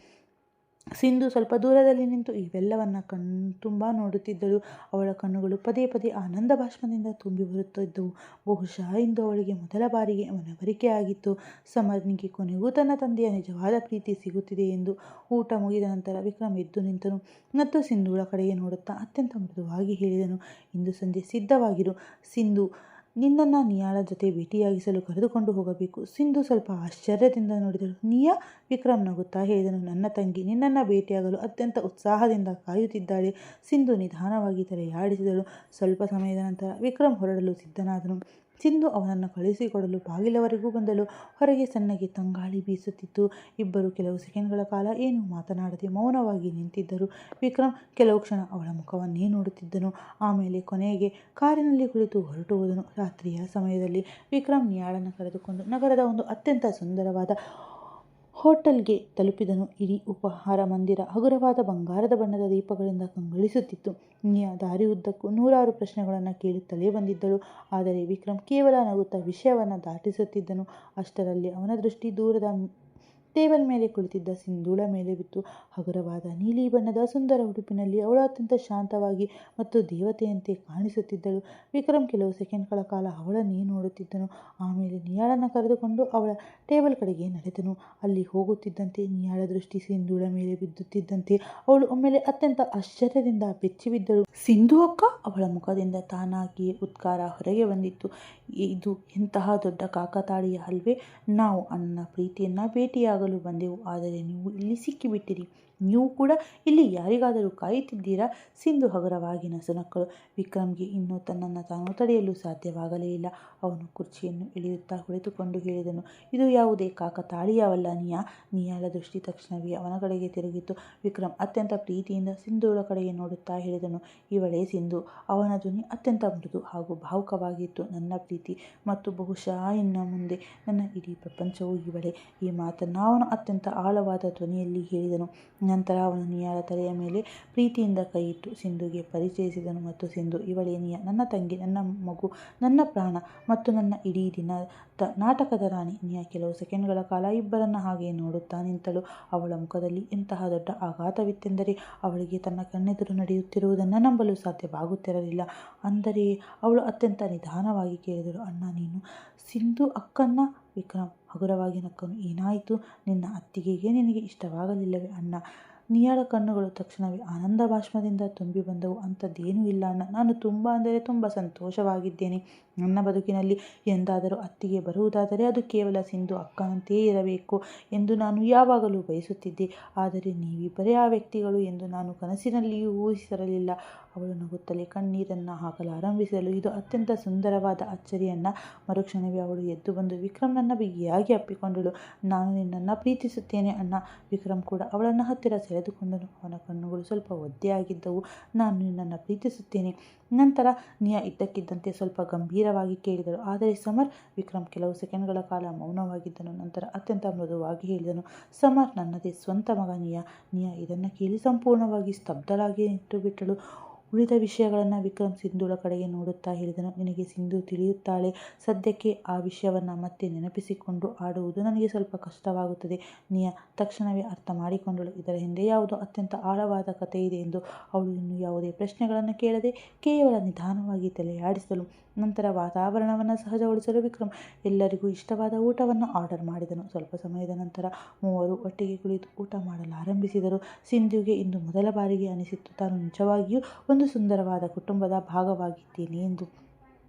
ಸಿಂಧು ಸ್ವಲ್ಪ ದೂರದಲ್ಲಿ ನಿಂತು ಇವೆಲ್ಲವನ್ನ ಕಣ್ತುಂಬ ನೋಡುತ್ತಿದ್ದಳು. ಅವಳ ಕಣ್ಣುಗಳು ಪದೇ ಪದೇ ಆನಂದ ಬಾಷ್ಪದಿಂದ ತುಂಬಿ ಬರುತ್ತಿದ್ದವು. ಬಹುಶಃ ಇಂದು ಅವಳಿಗೆ ಮೊದಲ ಬಾರಿಗೆ ಮನವರಿಕೆ ಆಗಿತ್ತು. ಸಮರ್ನಿಗೆ ಕೊನೆಗೂ ತನ್ನ ತಂದೆಯ ನಿಜವಾದ ಪ್ರೀತಿ ಸಿಗುತ್ತಿದೆ ಎಂದು. ಊಟ ಮುಗಿದ ನಂತರ ವಿಕ್ರಮ್ ಎದ್ದು ನಿಂತನು ಮತ್ತು ಸಿಂಧುಳ ಕಡೆಗೆ ನೋಡುತ್ತಾ ಅತ್ಯಂತ ಮೃದುವಾಗಿ ಹೇಳಿದನು. ಇಂದು ಸಂಜೆ ಸಿದ್ಧವಾಗಿರು. ಸಿಂಧು, ನಿನ್ನನ್ನು ನಿಯಾಳ ಜೊತೆ ಭೇಟಿಯಾಗಿಸಲು ಕರೆದುಕೊಂಡು ಹೋಗಬೇಕು. ಸಿಂಧು ಸ್ವಲ್ಪ ಆಶ್ಚರ್ಯದಿಂದ ನೋಡಿದಳು. ನಿಯಾ? ವಿಕ್ರಮ್ ನಗುತ್ತಾ ಹೇಳಿದನು. ನನ್ನ ತಂಗಿ ನಿನ್ನನ್ನು ಭೇಟಿಯಾಗಲು ಅತ್ಯಂತ ಉತ್ಸಾಹದಿಂದ ಕಾಯುತ್ತಿದ್ದಾಳೆ. ಸಿಂಧು ನಿಧಾನವಾಗಿ ತಲೆಯಾಡಿಸಿದಳು. ಸ್ವಲ್ಪ ಸಮಯದ ನಂತರ ವಿಕ್ರಮ್ ಹೊರಡಲು ಸಿದ್ಧನಾದನು. ಸಿಂಧು ಅವನನ್ನು ಕಳುಹಿಸಿಕೊಡಲು ಬಾಗಿಲವರೆಗೂ ಬಂದಳು. ಹೊರಗೆ ಸಣ್ಣಗೆ ತಂಗಾಳಿ ಬೀಸುತ್ತಿತ್ತು. ಇಬ್ಬರು ಕೆಲವು ಸೆಕೆಂಡ್ಗಳ ಕಾಲ ಏನೂ ಮಾತನಾಡದೆ ಮೌನವಾಗಿ ನಿಂತಿದ್ದರು. ವಿಕ್ರಮ್ ಕೆಲವು ಕ್ಷಣ ಅವಳ ಮುಖವನ್ನೇ ನೋಡುತ್ತಿದ್ದನು. ಆಮೇಲೆ ಕೊನೆಗೆ ಕಾರಿನಲ್ಲಿ ಕುಳಿತು ಹೊರಟು ಹೋದನು. ರಾತ್ರಿಯ ಸಮಯದಲ್ಲಿ ವಿಕ್ರಮ್ ನಿಯಾಳನ್ನು ಕರೆದುಕೊಂಡು ನಗರದ ಒಂದು ಅತ್ಯಂತ ಸುಂದರವಾದ ಹೋಟೆಲ್ಗೆ ತಲುಪಿದನು. ಇಡೀ ಉಪಹಾರ ಮಂದಿರ ಹಗುರವಾದ ಬಂಗಾರದ ಬಣ್ಣದ ದೀಪಗಳಿಂದ ಕಂಗೊಳಿಸುತ್ತಿತ್ತು. ನಿಯಾ ದಾರಿಯುದ್ದಕ್ಕೂ ನೂರಾರು ಪ್ರಶ್ನೆಗಳನ್ನು ಕೇಳುತ್ತಲೇ ಬಂದಿದ್ದಳು. ಆದರೆ ವಿಕ್ರಮ್ ಕೇವಲ ನಗುತ್ತಾ ವಿಷಯವನ್ನು ದಾಟಿಸುತ್ತಿದ್ದನು. ಅಷ್ಟರಲ್ಲಿ ಅವನ ದೃಷ್ಟಿ ದೂರದ ಟೇಬಲ್ ಮೇಲೆ ಕುಳಿತಿದ್ದ ಸಿಂಧೂಳ ಮೇಲೆ ಬಿತ್ತು. ಹಗುರವಾದ ನೀಲಿ ಬಣ್ಣದ ಸುಂದರ ಉಡುಪಿನಲ್ಲಿ ಅವಳು ಅತ್ಯಂತ ಶಾಂತವಾಗಿ ಮತ್ತು ದೇವತೆಯಂತೆ ಕಾಣಿಸುತ್ತಿದ್ದಳು. ವಿಕ್ರಮ್ ಕೆಲವು ಸೆಕೆಂಡ್ಗಳ ಕಾಲ ಅವಳನ್ನೇ ನೋಡುತ್ತಿದ್ದನು. ಆಮೇಲೆ ನಿಯಾಳನ್ನು ಕರೆದುಕೊಂಡು ಅವಳ ಟೇಬಲ್ ಕಡೆಗೆ ನಡೆದನು. ಅಲ್ಲಿ ಹೋಗುತ್ತಿದ್ದಂತೆ ನಿಯಾಳ ದೃಷ್ಟಿ ಸಿಂಧೂಳ ಮೇಲೆ ಬಿದ್ದುತ್ತಿದ್ದಂತೆ ಅವಳು ಒಮ್ಮೆಲೆ ಅತ್ಯಂತ ಆಶ್ಚರ್ಯದಿಂದ ಬೆಚ್ಚಿಬಿದ್ದಳು. ಸಿಂಧು ಅಕ್ಕ! ಅವಳ ಮುಖದಿಂದ ತಾನಾಗಿಯೇ ಉದ್ಗಾರ ಹೊರಗೆ ಬಂದಿತ್ತು. ಇದು ಎಂತಹ ದೊಡ್ಡ ಕಾಕತಾಳೀಯ ಅಲ್ವೇ? ನಾವು ಅಣ್ಣನ ಪ್ರೀತಿಯನ್ನು ಭೇಟಿಯಾಗಲು ಬಂದೆವು, ಆದರೆ ನೀವು ಇಲ್ಲಿ ಸಿಕ್ಕಿಬಿಟ್ಟಿರಿ. ನೀವು ಕೂಡ ಇಲ್ಲಿ ಯಾರಿಗಾದರೂ ಕಾಯುತ್ತಿದ್ದೀರಾ? ಸಿಂಧು ಹಗುರವಾಗಿ ನಸುನಕ್ಕಳು. ವಿಕ್ರಮ್ಗೆ ಇನ್ನೂ ತನ್ನನ್ನು ತಾನು ತಡೆಯಲು ಸಾಧ್ಯವಾಗಲೇ ಇಲ್ಲ. ಅವನು ಕುರ್ಚಿಯನ್ನು ಎಳೆಯುತ್ತಾ ಕುಳಿತುಕೊಂಡು ಹೇಳಿದನು. ಇದು ಯಾವುದೇ ಕಾಕತಾಳೀಯವಲ್ಲ ನಿಯಾ. ನಿಯಾಳ ದೃಷ್ಟಿ ತಕ್ಷಣವೇ ಅವನ ಕಡೆಗೆ ತಿರುಗಿತು. ವಿಕ್ರಮ್ ಅತ್ಯಂತ ಪ್ರೀತಿಯಿಂದ ಸಿಂಧುಳ ಕಡೆಗೆ ನೋಡುತ್ತಾ ಹೇಳಿದನು. ಇವಳೇ ಸಿಂಧು. ಅವನ ಧ್ವನಿ ಅತ್ಯಂತ ಮೃದು ಹಾಗೂ ಭಾವುಕವಾಗಿತ್ತು. ನನ್ನ ಪ್ರೀತಿ ಮತ್ತು ಬಹುಶಃ ಇನ್ನು ಮುಂದೆ ನನ್ನ ಇಡೀ ಪ್ರಪಂಚವೂ ಇವಳೇ. ಈ ಮಾತನ್ನು ಅವನು ಅತ್ಯಂತ ಆಳವಾದ ಧ್ವನಿಯಲ್ಲಿ ಹೇಳಿದನು. ನಂತರ ಅವನು ನಿಯಾಳ ತಲೆಯ ಮೇಲೆ ಪ್ರೀತಿಯಿಂದ ಕೈ ಇಟ್ಟು ಸಿಂಧುಗೆ ಪರಿಚಯಿಸಿದನು ಮತ್ತು ಸಿಂಧು, ಇವಳೇ ನಿಯಾ, ನನ್ನ ತಂಗಿ, ನನ್ನ ಮಗು, ನನ್ನ ಪ್ರಾಣ ಮತ್ತು ನನ್ನ ಇಡೀ ದಿನದ ನಾಟಕದ ರಾಣಿ. ನಿಯಾ ಕೆಲವು ಸೆಕೆಂಡ್ಗಳ ಕಾಲ ಇಬ್ಬರನ್ನ ಹಾಗೆಯೇ ನೋಡುತ್ತಾ ನಿಂತಳು. ಅವಳ ಮುಖದಲ್ಲಿ ಎಂತಹ ದೊಡ್ಡ ಆಘಾತವಿತ್ತೆಂದರೆ ಅವಳಿಗೆ ತನ್ನ ಕಣ್ಣೆದುರು ನಡೆಯುತ್ತಿರುವುದನ್ನು ನಂಬಲು ಸಾಧ್ಯವಾಗುತ್ತಿರಲಿಲ್ಲ. ಅಂದರೆ ಅವಳು ಅತ್ಯಂತ ನಿಧಾನವಾಗಿ ಕೇಳಿದಳು, ಅಣ್ಣ ನೀನು ಸಿಂಧು ಅಕ್ಕನ್ನ? ವಿಕ್ರಮ್ ಹಗುರವಾಗಿ ನಕ್ಕನು. ಏನಾಯಿತು? ನಿನ್ನ ಅತ್ತಿಗೆಗೆ ನಿನಗೆ ಇಷ್ಟವಾಗಲಿಲ್ಲವೇ ಅಣ್ಣ? ನಿಯಾಳ ಕಣ್ಣುಗಳು ತಕ್ಷಣವೇ ಆನಂದ ಬಾಷ್ಪದಿಂದ ತುಂಬಿ ಬಂದವು. ಅಂಥದ್ದೇನೂ ಇಲ್ಲ ಅಣ್ಣ, ನಾನು ತುಂಬ ಅಂದರೆ ತುಂಬ ಸಂತೋಷವಾಗಿದ್ದೇನೆ. ನನ್ನ ಬದುಕಿನಲ್ಲಿ ಎಂದಾದರೂ ಅತ್ತಿಗೆ ಬರುವುದಾದರೆ ಅದು ಕೇವಲ ಸಿಂಧು ಅಕ್ಕನಂತೆಯೇ ಇರಬೇಕು ಎಂದು ನಾನು ಯಾವಾಗಲೂ ಬಯಸುತ್ತಿದ್ದೆ. ಆದರೆ ನೀವಿಬ್ಬರೇ ಆ ವ್ಯಕ್ತಿಗಳು ಎಂದು ನಾನು ಕನಸಿನಲ್ಲಿಯೂ ಊಹಿಸಿರಲಿಲ್ಲ. ಅವಳು ನಗುತ್ತಲೇ ಕಣ್ಣೀರನ್ನು ಹಾಕಲಾರಂಭಿಸಿದಳು. ಇದು ಅತ್ಯಂತ ಸುಂದರವಾದ ಅಚ್ಚರಿ ಅಣ್ಣ. ಮರುಕ್ಷಣವೇ ಅವಳು ಎದ್ದು ಬಂದು ವಿಕ್ರಮ್ನನ್ನು ಬಿಗಿಯಾಗಿ ಅಪ್ಪಿಕೊಂಡಳು. ನಾನು ನಿನ್ನನ್ನು ಪ್ರೀತಿಸುತ್ತೇನೆ ಅಣ್ಣ. ವಿಕ್ರಮ್ ಕೂಡ ಅವಳನ್ನು ಹತ್ತಿರ ಸೆಳೆದುಕೊಂಡನು. ಅವನ ಕಣ್ಣುಗಳು ಸ್ವಲ್ಪ ಒದ್ದೆಯಾಗಿದ್ದವು. ನಾನು ನಿನ್ನನ್ನು ಪ್ರೀತಿಸುತ್ತೇನೆ. ನಂತರ ನಿಯಾ ಇದ್ದಕ್ಕಿದ್ದಂತೆ ಸ್ವಲ್ಪ ಗಂಭೀರವಾಗಿ ಕೇಳಿದಳು, ಆದರೆ ಸಮರ್? ವಿಕ್ರಮ್ ಕೆಲವು ಸೆಕೆಂಡ್ಗಳ ಕಾಲ ಮೌನವಾಗಿದ್ದನು. ನಂತರ ಅತ್ಯಂತ ಮೃದುವಾಗಿ ಹೇಳಿದನು, ಸಮರ್ ನನ್ನದೇ ಸ್ವಂತ ಮಗ ನಿಯಾ. ನಿಯಾ ಇದನ್ನು ಕೇಳಿ ಸಂಪೂರ್ಣವಾಗಿ ಸ್ತಬ್ಧಳಾಗಿ ನಿಂತುಬಿಟ್ಟಳು. ಉಳಿದ ವಿಷಯಗಳನ್ನು ವಿಕ್ರಮ್ ಸಿಂಧುಳ ಕಡೆಗೆ ನೋಡುತ್ತಾ ಹೇಳಿದನು, ನಿನಗೆ ಸಿಂಧು ತಿಳಿಯುತ್ತಾಳೆ. ಸದ್ಯಕ್ಕೆ ಆ ವಿಷಯವನ್ನು ಮತ್ತೆ ನೆನಪಿಸಿಕೊಂಡು ಆಡುವುದು ನನಗೆ ಸ್ವಲ್ಪ ಕಷ್ಟವಾಗುತ್ತದೆ. ನಿಯಾ ತಕ್ಷಣವೇ ಅರ್ಥ ಮಾಡಿಕೊಂಡಳು, ಇದರ ಹಿಂದೆ ಯಾವುದೋ ಅತ್ಯಂತ ಆಳವಾದ ಕಥೆಯಿದೆ ಎಂದು. ಅವಳು ಇನ್ನೂ ಯಾವುದೇ ಪ್ರಶ್ನೆಗಳನ್ನು ಕೇಳದೆ ಕೇವಲ ನಿಧಾನವಾಗಿ ತಲೆಯಾಡಿಸಿದಳು. ನಂತರ ವಾತಾವರಣವನ್ನು ಸಹಜಗೊಳಿಸಲು ವಿಕ್ರಮ್ ಎಲ್ಲರಿಗೂ ಇಷ್ಟವಾದ ಊಟವನ್ನು ಆರ್ಡರ್ ಮಾಡಿದನು. ಸ್ವಲ್ಪ ಸಮಯದ ನಂತರ ಮೂವರು ಒಟ್ಟಿಗೆ ಕುಳಿತು ಊಟ ಮಾಡಲಾರಂಭಿಸಿದರು. ಸಿಂಧುಗೆ ಇಂದು ಮೊದಲ ಬಾರಿಗೆ ಅನಿಸಿತ್ತು ತಾನು ನಿಜವಾಗಿಯೂ ಒಂದು ಸುಂದರವಾದ ಕುಟುಂಬದ ಭಾಗವಾಗಿದ್ದೇನೆ ಎಂದು.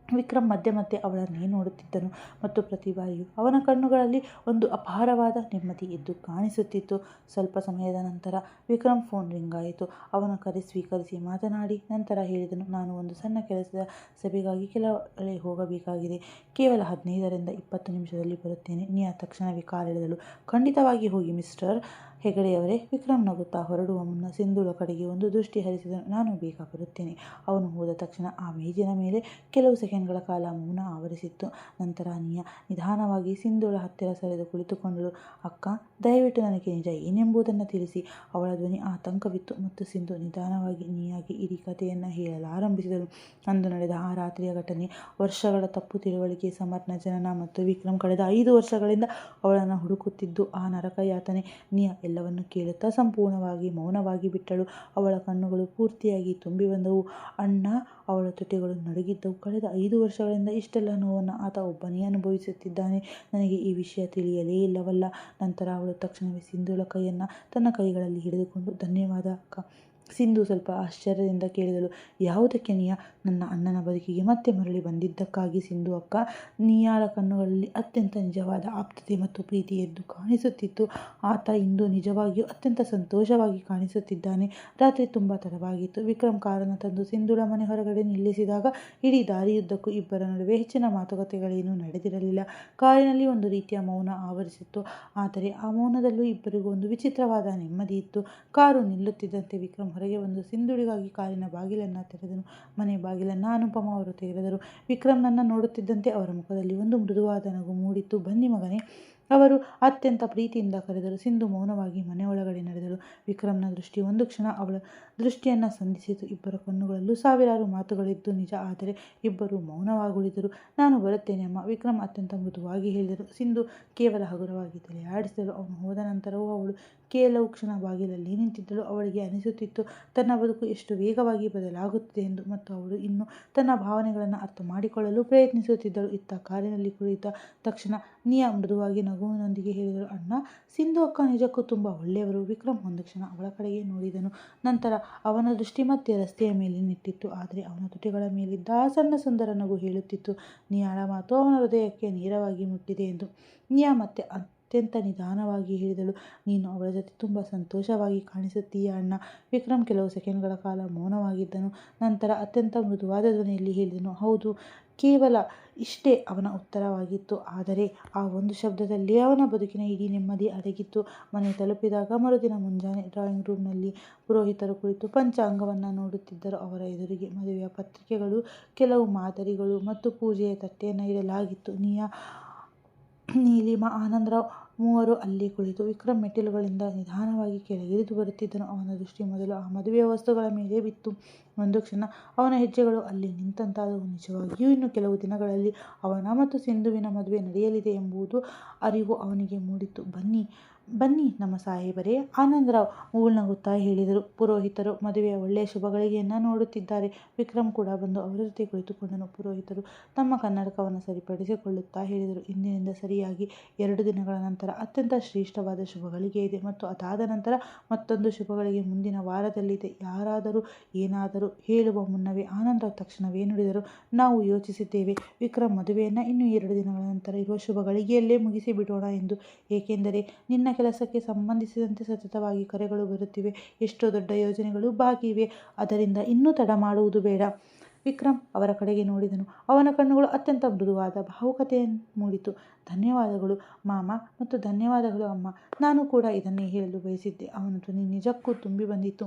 ವಿಕ್ರಮ್ ಮಧ್ಯೆ ಮಧ್ಯೆ ಅವಳನ್ನೇ ನೋಡುತ್ತಿದ್ದನು ಮತ್ತು ಪ್ರತಿ ಬಾರಿಯೂ ಅವನ ಕಣ್ಣುಗಳಲ್ಲಿ ಒಂದು ಅಪಾರವಾದ ನೆಮ್ಮದಿ ಎದ್ದು ಕಾಣಿಸುತ್ತಿತ್ತು. ಸ್ವಲ್ಪ ಸಮಯದ ನಂತರ ವಿಕ್ರಮ್ ಫೋನ್ ರಿಂಗ್ ಆಯಿತು. ಅವನ ಕರೆ ಸ್ವೀಕರಿಸಿ ಮಾತನಾಡಿ ನಂತರ ಹೇಳಿದನು, ನಾನು ಒಂದು ಸಣ್ಣ ಕೆಲಸದ ಸಭೆಗಾಗಿ ಕೆಲವೆಡೆ ಹೋಗಬೇಕಾಗಿದೆ. ಕೇವಲ 15ರಿಂದ 20 ನಿಮಿಷದಲ್ಲಿ ಬರುತ್ತೇನೆ. ನಿಯಾ ತಕ್ಷಣವೇ ಕಾಲೆಳೆದಳು. ಖಂಡಿತವಾಗಿ ಹೋಗಿ ಮಿಸ್ಟರ್ ಹೆಗಡೆಯವರೇ. ವಿಕ್ರಮ್ ನಗುತ್ತಾ ಹೊರಡುವ ಮುನ್ನ ಸಿಂಧುಳ ಕಡೆಗೆ ಒಂದು ದೃಷ್ಟಿ ಹರಿಸಿದನು. ನಾನು ಬೇಗ ಬರುತ್ತೇನೆ. ಅವನು ಹೋದ ತಕ್ಷಣ ಆ ಮೇಜಿನ ಮೇಲೆ ಕೆಲವು ಸೆಕೆಂಡ್ಗಳ ಕಾಲ ಮೌನ ಆವರಿಸಿತ್ತು. ನಂತರ ನಿಯಾ ನಿಧಾನವಾಗಿ ಸಿಂಧುಳ ಹತ್ತಿರ ಸರಿದು ಕುಳಿತುಕೊಂಡಳು. ಅಕ್ಕ, ದಯವಿಟ್ಟು ನನಗೆ ನಿಜ ಏನೆಂಬುದನ್ನು ತಿಳಿಸಿ. ಅವಳ ಧ್ವನಿ ಆತಂಕವಿತ್ತು ಮತ್ತು ಸಿಂಧು ನಿಧಾನವಾಗಿ ನಿಯಾಗೆ ಇಡೀ ಕಥೆಯನ್ನು ಹೇಳಲಾರಂಭಿಸಿದಳು. ಅಂದು ನಡೆದ ಆ ರಾತ್ರಿಯ ಘಟನೆ, ವರ್ಷಗಳ ತಪ್ಪು ತಿಳುವಳಿಕೆ, ಸಮರ್ನ ಜನನ ಮತ್ತು ವಿಕ್ರಮ್ ಕಳೆದ 5 ವರ್ಷಗಳಿಂದ ಅವಳನ್ನು ಹುಡುಕುತ್ತಿದ್ದು ಆ ನರಕ ಯಾತನೆ. ನಿಯಾ ಎಲ್ಲವನ್ನು ಕೇಳುತ್ತಾ ಸಂಪೂರ್ಣವಾಗಿ ಮೌನವಾಗಿ ಬಿಟ್ಟಳು. ಅವಳ ಕಣ್ಣುಗಳು ಪೂರ್ತಿಯಾಗಿ ತುಂಬಿ ಬಂದವು. ಅಣ್ಣ, ಅವಳ ತುಟಿಗಳು ನಡುಗಿದ್ದವು. ಕಳೆದ 5 ವರ್ಷಗಳಿಂದ ಇಷ್ಟೆಲ್ಲ ನೋವನ್ನು ಆತ ಒಬ್ಬನೇ ಅನುಭವಿಸುತ್ತಿದ್ದಾನೆ. ನನಗೆ ಈ ವಿಷಯ ತಿಳಿಯಲೇ ಇಲ್ಲವಲ್ಲ. ನಂತರ ಅವಳು ತಕ್ಷಣವೇ ಸಿಂಧುಳ ಕೈಯನ್ನು ತನ್ನ ಕೈಗಳಲ್ಲಿ ಹಿಡಿದುಕೊಂಡು, ಧನ್ಯವಾದ ಅಕ್ಕ. ಸಿಂಧು ಸ್ವಲ್ಪ ಆಶ್ಚರ್ಯದಿಂದ ಕೇಳಿದಳು, ಯಾವುದಕ್ಕೆ ನಿಯಾ? ನನ್ನ ಅಣ್ಣನ ಬದುಕಿಗೆ ಮತ್ತೆ ಮರಳಿ ಬಂದಿದ್ದಕ್ಕಾಗಿ ಸಿಂಧು ಅಕ್ಕ. ನಿಯಾಳ ಕಣ್ಣುಗಳಲ್ಲಿ ಅತ್ಯಂತ ನಿಜವಾದ ಆಪ್ತತೆ ಮತ್ತು ಪ್ರೀತಿ ಎದ್ದು ಕಾಣಿಸುತ್ತಿತ್ತು. ಆತ ಇಂದು ನಿಜವಾಗಿಯೂ ಅತ್ಯಂತ ಸಂತೋಷವಾಗಿ ಕಾಣಿಸುತ್ತಿದ್ದಾನೆ. ರಾತ್ರಿ ತುಂಬ ತಡವಾಗಿತ್ತು. ವಿಕ್ರಮ್ ಕಾರನ್ನು ತಂದು ಸಿಂಧುಳ ಮನೆ ಹೊರಗಡೆ ನಿಲ್ಲಿಸಿದಾಗ ಇಡೀ ದಾರಿಯುದ್ದಕ್ಕೂ ಇಬ್ಬರ ನಡುವೆ ಹೆಚ್ಚಿನ ಮಾತುಕತೆಗಳೇನೂ ನಡೆದಿರಲಿಲ್ಲ. ಕಾರಿನಲ್ಲಿ ಒಂದು ರೀತಿಯ ಮೌನ ಆವರಿಸಿತ್ತು. ಆದರೆ ಆ ಮೌನದಲ್ಲೂ ಇಬ್ಬರಿಗೂ ಒಂದು ವಿಚಿತ್ರವಾದ ನೆಮ್ಮದಿ ಇತ್ತು. ಕಾರು ನಿಲ್ಲುತ್ತಿದ್ದಂತೆ ವಿಕ್ರಮ್ ಹೊರಗೆ ಬಂದು ಸಿಂಧುಳಿಗಾಗಿ ಕಾರಿನ ಬಾಗಿಲನ್ನು ತೆರೆದನು. ಮನೆ ಬಾಗಿಲನ್ನು ಅನುಪಮ ಅವರು ತೆರೆದರು. ವಿಕ್ರಮ್ನನ್ನು ನೋಡುತ್ತಿದ್ದಂತೆ ಅವರ ಮುಖದಲ್ಲಿ ಒಂದು ಮೃದುವಾದ ನಗು ಮೂಡಿತ್ತು. ಬನ್ನಿ ಮಗನೇ, ಅವರು ಅತ್ಯಂತ ಪ್ರೀತಿಯಿಂದ ಕರೆದರು. ಸಿಂಧು ಮೌನವಾಗಿ ಮನೆಯೊಳಗಡೆ ನಡೆದಳು. ವಿಕ್ರಮ್ನ ದೃಷ್ಟಿ ಒಂದು ಕ್ಷಣ ಅವಳ ದೃಷ್ಟಿಯನ್ನು ಸಂಧಿಸಿತು. ಇಬ್ಬರ ಕಣ್ಣುಗಳಲ್ಲೂ ಸಾವಿರಾರು ಮಾತುಗಳಿದ್ದು ನಿಜ, ಆದರೆ ಇಬ್ಬರೂ ಮೌನವಾಗುಳಿದರು. ನಾನು ಬರುತ್ತೇನೆ ಅಮ್ಮ, ವಿಕ್ರಮ್ ಅತ್ಯಂತ ಮೃದುವಾಗಿ ಹೇಳಿದರು. ಸಿಂಧು ಕೇವಲ ಹಗುರವಾಗಿ ತಲೆಯಾಡಿಸಿದಳು. ಅವನು ಹೋದ ನಂತರವೂ ಅವಳು ಕೆಲವು ಕ್ಷಣ ಬಾಗಿಲಲ್ಲಿ ನಿಂತಿದ್ದಳು. ಅವಳಿಗೆ ಅನಿಸುತ್ತಿತ್ತು ತನ್ನ ಬದುಕು ಎಷ್ಟು ವೇಗವಾಗಿ ಬದಲಾಗುತ್ತಿದೆ ಎಂದು, ಮತ್ತು ಅವಳು ಇನ್ನೂ ತನ್ನ ಭಾವನೆಗಳನ್ನು ಅರ್ಥ ಮಾಡಿಕೊಳ್ಳಲು ಪ್ರಯತ್ನಿಸುತ್ತಿದ್ದಳು. ಇತ್ತ ಕಾರಿನಲ್ಲಿ ಕುಳಿತ ತಕ್ಷಣ ನಿಯಾ ಮೃದುವಾಗಿ ನಗುವಿನೊಂದಿಗೆ ಹೇಳಿದಳು, ಅಣ್ಣ, ಸಿಂಧು ಅಕ್ಕ ನಿಜಕ್ಕೂ ತುಂಬ ಒಳ್ಳೆಯವರು. ವಿಕ್ರಮ್ ಒಂದು ಕ್ಷಣ ಅವಳ ಕಡೆಗೆ ನೋಡಿದನು. ನಂತರ ಅವನ ದೃಷ್ಟಿ ಮತ್ತೆ ರಸ್ತೆಯ ಮೇಲೆ ನೆಟ್ಟಿತ್ತು. ಆದರೆ ಅವನ ತುಟಿಗಳ ಮೇಲಿದ್ದ ಆ ಸಣ್ಣ ಸುಂದರ ನಗು ಹೇಳುತ್ತಿತ್ತು, ನಿಯಾಳ ಮಾತು ಅವನ ಹೃದಯಕ್ಕೆ ನೇರವಾಗಿ ಮುಟ್ಟಿದೆ ಎಂದು. ನಿಯಾ ಮತ್ತೆ ಅತ್ಯಂತ ನಿಧಾನವಾಗಿ ಹೇಳಿದಳು, ನೀನು ಅವಳ ಜೊತೆ ತುಂಬ ಸಂತೋಷವಾಗಿ ಕಾಣಿಸುತ್ತೀಯ ಅಣ್ಣ. ವಿಕ್ರಮ್ ಕೆಲವು ಸೆಕೆಂಡ್ಗಳ ಕಾಲ ಮೌನವಾಗಿದ್ದನು. ನಂತರ ಅತ್ಯಂತ ಮೃದುವಾದ ಧ್ವನಿಯಲ್ಲಿ ಹೇಳಿದನು, ಹೌದು. ಕೇವಲ ಇಷ್ಟೇ ಅವನ ಉತ್ತರವಾಗಿತ್ತು. ಆದರೆ ಆ ಒಂದು ಶಬ್ದದಲ್ಲಿ ಅವನ ಬದುಕಿನ ಇಡೀ ನೆಮ್ಮದಿ ಅಡಗಿತ್ತು. ಮನೆ ತಲುಪಿದಾಗ ಮರುದಿನ ಮುಂಜಾನೆ ಡ್ರಾಯಿಂಗ್ ರೂಮ್ನಲ್ಲಿ ಪುರೋಹಿತರು ಕುಳಿತು ಪಂಚಾಂಗವನ್ನು ನೋಡುತ್ತಿದ್ದರು. ಅವರ ಎದುರಿಗೆ ಮದುವೆಯ ಪತ್ರಿಕೆಗಳು, ಕೆಲವು ಮಾದರಿಗಳು ಮತ್ತು ಪೂಜೆಯ ತಟ್ಟೆಯನ್ನು ಇಡಲಾಗಿತ್ತು. ನಿಯಾ ನೀಲಿಮಾ, ಆನಂದರಾವ್ ಮೂವರು ಅಲ್ಲಿ ಕುಳಿತು ವಿಕ್ರಮ್ ಮೆಟ್ಟಿಲುಗಳಿಂದ ನಿಧಾನವಾಗಿ ಕೆಳಗಿಳಿದು ಬರುತ್ತಿದ್ದನು. ಅವನ ದೃಷ್ಟಿ ಮೊದಲು ಆ ಮದುವೆಯ ವಸ್ತುಗಳ ಮೇಲೆ ಬಿತ್ತು. ಒಂದು ಕ್ಷಣ ಅವನ ಹೆಜ್ಜೆಗಳು ಅಲ್ಲಿ ನಿಂತಾದವು. ನಿಜವಾಗಿಯೂ ಇನ್ನು ಕೆಲವು ದಿನಗಳಲ್ಲಿ ಅವನ ಮತ್ತು ಸಿಂಧುವಿನ ಮದುವೆ ನಡೆಯಲಿದೆ ಎಂಬುದು ಅರಿವು ಅವನಿಗೆ ಮೂಡಿತು. ಬನ್ನಿ ನಮ್ಮ ಸಾಹೇಬರೇ, ಆನಂದರಾವ್ ಮುಗುಳ್ನಗುತ್ತಾ ಹೇಳಿದರು. ಪುರೋಹಿತರು ಮದುವೆಯ ಒಳ್ಳೆಯ ಶುಭಗಳಿಗೆಯನ್ನು ನೋಡುತ್ತಿದ್ದಾರೆ. ವಿಕ್ರಮ್ ಕೂಡ ಬಂದು ಅವರ ಜೊತೆ ಕುಳಿತುಕೊಂಡನು. ಪುರೋಹಿತರು ತಮ್ಮ ಕನ್ನಡಕವನ್ನು ಸರಿಪಡಿಸಿಕೊಳ್ಳುತ್ತಾ ಹೇಳಿದರು, ಇಂದಿನಿಂದ ಸರಿಯಾಗಿ 2 ದಿನಗಳ ನಂತರ ಅತ್ಯಂತ ಶ್ರೇಷ್ಠವಾದ ಶುಭಗಳಿಗೆ ಇದೆ ಮತ್ತು ಅದಾದ ನಂತರ ಮತ್ತೊಂದು ಶುಭಗಳಿಗೆ ಮುಂದಿನ ವಾರದಲ್ಲಿದೆ. ಯಾರಾದರೂ ಏನಾದರೂ ಹೇಳುವ ಮುನ್ನವೇ ಆನಂದರಾವ್ ತಕ್ಷಣವೇ ನುಡಿದರು, ನಾವು ಯೋಚಿಸಿದ್ದೇವೆ ವಿಕ್ರಮ್ ಮದುವೆಯನ್ನು ಇನ್ನೂ 2 ದಿನಗಳ ನಂತರ ಇರುವ ಶುಭಗಳಿಗೆಯಲ್ಲೇ ಮುಗಿಸಿಬಿಡೋಣ ಎಂದು. ಏಕೆಂದರೆ ನಿನ್ನ ಕೆಲಸಕ್ಕೆ ಸಂಬಂಧಿಸಿದಂತೆ ಸತತವಾಗಿ ಕರೆಗಳು ಬರುತ್ತಿವೆ. ಎಷ್ಟೋ ದೊಡ್ಡ ಯೋಜನೆಗಳು ಬಾಕಿ ಇವೆ. ಅದರಿಂದ ಇನ್ನೂ ತಡ ಮಾಡುವುದು ಬೇಡ. ವಿಕ್ರಮ್ ಅವರ ಕಡೆಗೆ ನೋಡಿದನು. ಅವನ ಕಣ್ಣುಗಳು ಅತ್ಯಂತ ಮೃದುವಾದ ಭಾವುಕತೆ ಮೂಡಿತು. ಧನ್ಯವಾದಗಳು ಮಾಮ ಮತ್ತು ಧನ್ಯವಾದಗಳು ಅಮ್ಮ. ನಾನು ಕೂಡ ಇದನ್ನೇ ಹೇಳಲು ಬಯಸಿದ್ದೆ. ಅವನ ಧ್ವನಿ ನಿಜಕ್ಕೂ ತುಂಬಿ ಬಂದಿತು.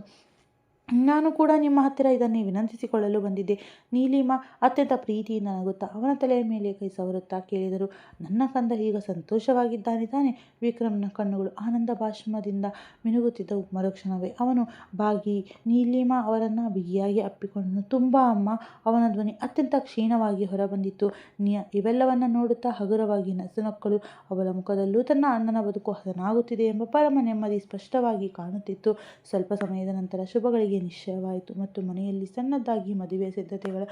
ನಾನು ಕೂಡ ನಿಮ್ಮ ಹತ್ತಿರ ಇದನ್ನೇ ವಿನಂತಿಸಿಕೊಳ್ಳಲು ಬಂದಿದ್ದೆ. ನೀಲಿಮಾ ಅತ್ಯಂತ ಪ್ರೀತಿಯಿಂದ ನಗುತ್ತಾ ಅವನ ತಲೆಯ ಮೇಲೆ ಕೈ ಸವರುತ್ತಾ ಕೇಳಿದರು, ನನ್ನ ಕಂದ ಈಗ ಸಂತೋಷವಾಗಿದ್ದಾನೆ ತಾನೆ? ವಿಕ್ರಮ್ನ ಕಣ್ಣುಗಳು ಆನಂದ ಬಾಷ್ಪದಿಂದ ಮಿನುಗುತ್ತಿದ್ದವು. ಮರುಕ್ಷಣವೇ ಅವನು ಬಾಗಿ ನೀಲಿಮಾ ಅವರನ್ನು ಬಿಗಿಯಾಗಿ ಅಪ್ಪಿಕೊಂಡನು. ತುಂಬ ಅಮ್ಮ. ಅವನ ಧ್ವನಿ ಅತ್ಯಂತ ಕ್ಷೀಣವಾಗಿ ಹೊರಬಂದಿತ್ತು. ಇವೆಲ್ಲವನ್ನ ನೋಡುತ್ತಾ ಹಗುರವಾಗಿ ನಸುನಕ್ಕಳು. ಅವಳ ಮುಖದಲ್ಲೂ ತನ್ನ ಅಣ್ಣನ ಬದುಕು ಹಸನಾಗುತ್ತಿದೆ ಎಂಬ ಪರಮ ನೆಮ್ಮದಿ ಸ್ಪಷ್ಟವಾಗಿ ಕಾಣುತ್ತಿತ್ತು. ಸ್ವಲ್ಪ ಸಮಯದ ನಂತರ ಶುಭಗಳಿಗೆ ನಿಶ್ಚಯವಾಯಿತು ಮತ್ತು ಮನೆಯಲ್ಲಿ ಸಣ್ಣದಾಗಿ ಮದುವೆಯ ಸಿದ್ಧತೆಗಳ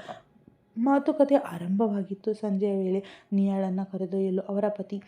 ಮಾತುಕತೆ ಆರಂಭವಾಗಿತ್ತು. ಸಂಜೆಯ ವೇಳೆ ನಿಯಾಳನ್ನು ಕರೆದೊಯ್ಯಲು ಅವರ ಪತಿ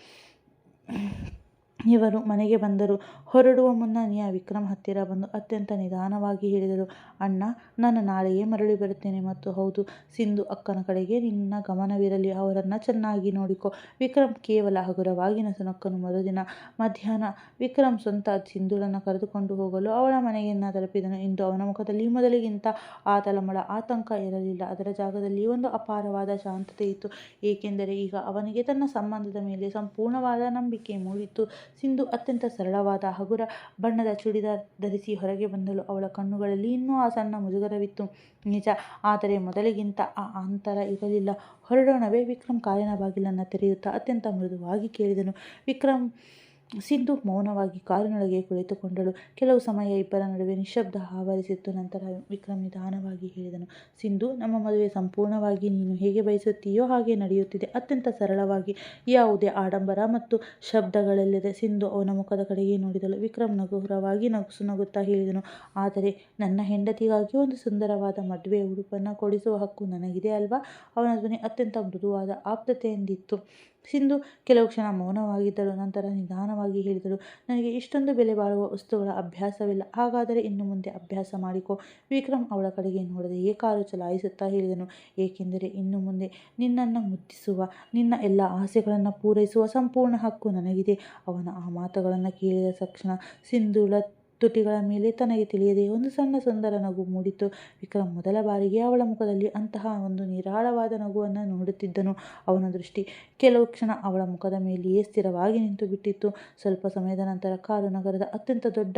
ಇವರು ಮನೆಗೆ ಬಂದರು. ಹೊರಡುವ ಮುನ್ನ ನಿಯಾ ವಿಕ್ರಮ್ ಹತ್ತಿರ ಬಂದು ಅತ್ಯಂತ ನಿಧಾನವಾಗಿ ಹೇಳಿದಳು, ಅಣ್ಣ, ನಾನು ನಾಳೆಯೇ ಮರಳಿ ಬರುತ್ತೇನೆ. ಮತ್ತು ಹೌದು, ಸಿಂಧು ಅಕ್ಕನ ಕಡೆಗೆ ನಿನ್ನ ಗಮನವಿರಲಿ. ಅವರನ್ನು ಚೆನ್ನಾಗಿ ನೋಡಿಕೊ. ವಿಕ್ರಮ್ ಕೇವಲ ಹಗುರವಾಗಿ ನಸುನಕ್ಕನು. ಮರುದಿನ ಮಧ್ಯಾಹ್ನ ವಿಕ್ರಮ್ ಸ್ವಂತ ಸಿಂಧುಳನ್ನು ಕರೆದುಕೊಂಡು ಹೋಗಲು ಅವಳ ಮನೆಯನ್ನು ತಲುಪಿದನು. ಇಂದು ಅವನ ಮುಖದಲ್ಲಿ ಮೊದಲಿಗಿಂತ ಆ ತಳಮಳ ಆತಂಕ ಇರಲಿಲ್ಲ. ಅದರ ಜಾಗದಲ್ಲಿ ಒಂದು ಅಪಾರವಾದ ಶಾಂತತೆ ಇತ್ತು. ಏಕೆಂದರೆ ಈಗ ಅವನಿಗೆ ತನ್ನ ಸಂಬಂಧದ ಮೇಲೆ ಸಂಪೂರ್ಣವಾದ ನಂಬಿಕೆ ಮೂಡಿತ್ತು. ಸಿಂಧು ಅತ್ಯಂತ ಸರಳವಾದ ಹಗುರ ಬಣ್ಣದ ಚೂಡಿದಾರ್ ಧರಿಸಿ ಹೊರಗೆ ಬಂದಳು. ಅವಳ ಕಣ್ಣುಗಳಲ್ಲಿ ಇನ್ನೂ ಆ ಸಣ್ಣ ಮುಜುಗರವಿತ್ತು. ನಿಜ, ಆದರೆ ಮೊದಲಿಗಿಂತ ಆ ಅಂತರ ಇರಲಿಲ್ಲ. ಹೊರಡೋಣವೇ? ವಿಕ್ರಮ್ ಕಾರಿನ ಬಾಗಿಲನ್ನು ತೆರೆಯುತ್ತಾ ಅತ್ಯಂತ ಮೃದುವಾಗಿ ಕೇಳಿದನು. ಸಿಂಧು ಮೌನವಾಗಿ ಕಾರಿನೊಳಗೆ ಕುಳಿತುಕೊಂಡಳು. ಕೆಲವು ಸಮಯ ಇಬ್ಬರ ನಡುವೆ ನಿಶ್ಶಬ್ದ ಆವರಿಸಿತ್ತು. ನಂತರ ವಿಕ್ರಮ್ ನಿಧಾನವಾಗಿ ಹೇಳಿದನು, ಸಿಂಧು, ನಮ್ಮ ಮದುವೆ ಸಂಪೂರ್ಣವಾಗಿ ನೀನು ಹೇಗೆ ಬಯಸುತ್ತೀಯೋ ಹಾಗೆ ನಡೆಯುತ್ತಿದೆ. ಅತ್ಯಂತ ಸರಳವಾಗಿ, ಯಾವುದೇ ಆಡಂಬರ ಮತ್ತು ಶಬ್ದಗಳಿಲ್ಲದೆ. ಸಿಂಧು ಅವನ ಮುಖದ ಕಡೆಗೆ ನೋಡಿದಳು. ವಿಕ್ರಮ್ ನಗುರವಾಗಿ ನಗುತ್ತಾ ಹೇಳಿದನು, ಆದರೆ ನನ್ನ ಹೆಂಡತಿಗಾಗಿ ಒಂದು ಸುಂದರವಾದ ಮದುವೆಯ ಉಡುಪನ್ನು ಕೊಡಿಸುವ ಹಕ್ಕು ನನಗಿದೆ ಅಲ್ವಾ? ಅವನ ಧ್ವನಿ ಅತ್ಯಂತ ಮೃದುವಾದ ಆಪ್ತತೆಯಿಂದಿತ್ತು. ಸಿಂಧು ಕೆಲವು ಕ್ಷಣ ಮೌನವಾಗಿದ್ದಳು. ನಂತರ ನಿಧಾನವಾಗಿ ಹೇಳಿದಳು, ನನಗೆ ಇಷ್ಟೊಂದು ಬೆಲೆ ಬಾಳುವ ವಸ್ತುಗಳ ಅಭ್ಯಾಸವಿಲ್ಲ. ಹಾಗಾದರೆ ಇನ್ನು ಮುಂದೆ ಅಭ್ಯಾಸ ಮಾಡಿಕೊ. ವಿಕ್ರಮ್ ಅವಳ ಕಡೆಗೆ ನೋಡದೆಯೇ ಕಾರು ಚಲಾಯಿಸುತ್ತಾ ಹೇಳಿದನು, ಏಕೆಂದರೆ ಇನ್ನು ಮುಂದೆ ನಿನ್ನನ್ನು ಮುದ್ದಿಸುವ, ನಿನ್ನ ಎಲ್ಲ ಆಸೆಗಳನ್ನು ಪೂರೈಸುವ ಸಂಪೂರ್ಣ ಹಕ್ಕು ನನಗಿದೆ. ಅವನ ಆ ಮಾತುಗಳನ್ನು ಕೇಳಿದ ತಕ್ಷಣ ಸಿಂಧುಳ ತುಟಿಗಳ ಮೇಲೆ ತನಗೆ ತಿಳಿಯದೆ ಒಂದು ಸಣ್ಣ ಸುಂದರ ನಗು ಮೂಡಿತು. ವಿಕ್ರಮ್ ಮೊದಲ ಬಾರಿಗೆ ಅವಳ ಮುಖದಲ್ಲಿ ಅಂತಹ ಒಂದು ನಿರಾಳವಾದ ನಗುವನ್ನು ನೋಡುತ್ತಿದ್ದನು. ಅವನ ದೃಷ್ಟಿ ಕೆಲವು ಕ್ಷಣ ಅವಳ ಮುಖದ ಮೇಲೆಯೇ ಸ್ಥಿರವಾಗಿ ನಿಂತು ಬಿಟ್ಟಿತ್ತು. ಸ್ವಲ್ಪ ಸಮಯದ ನಂತರ ಕಾರು ನಗರದ ಅತ್ಯಂತ ದೊಡ್ಡ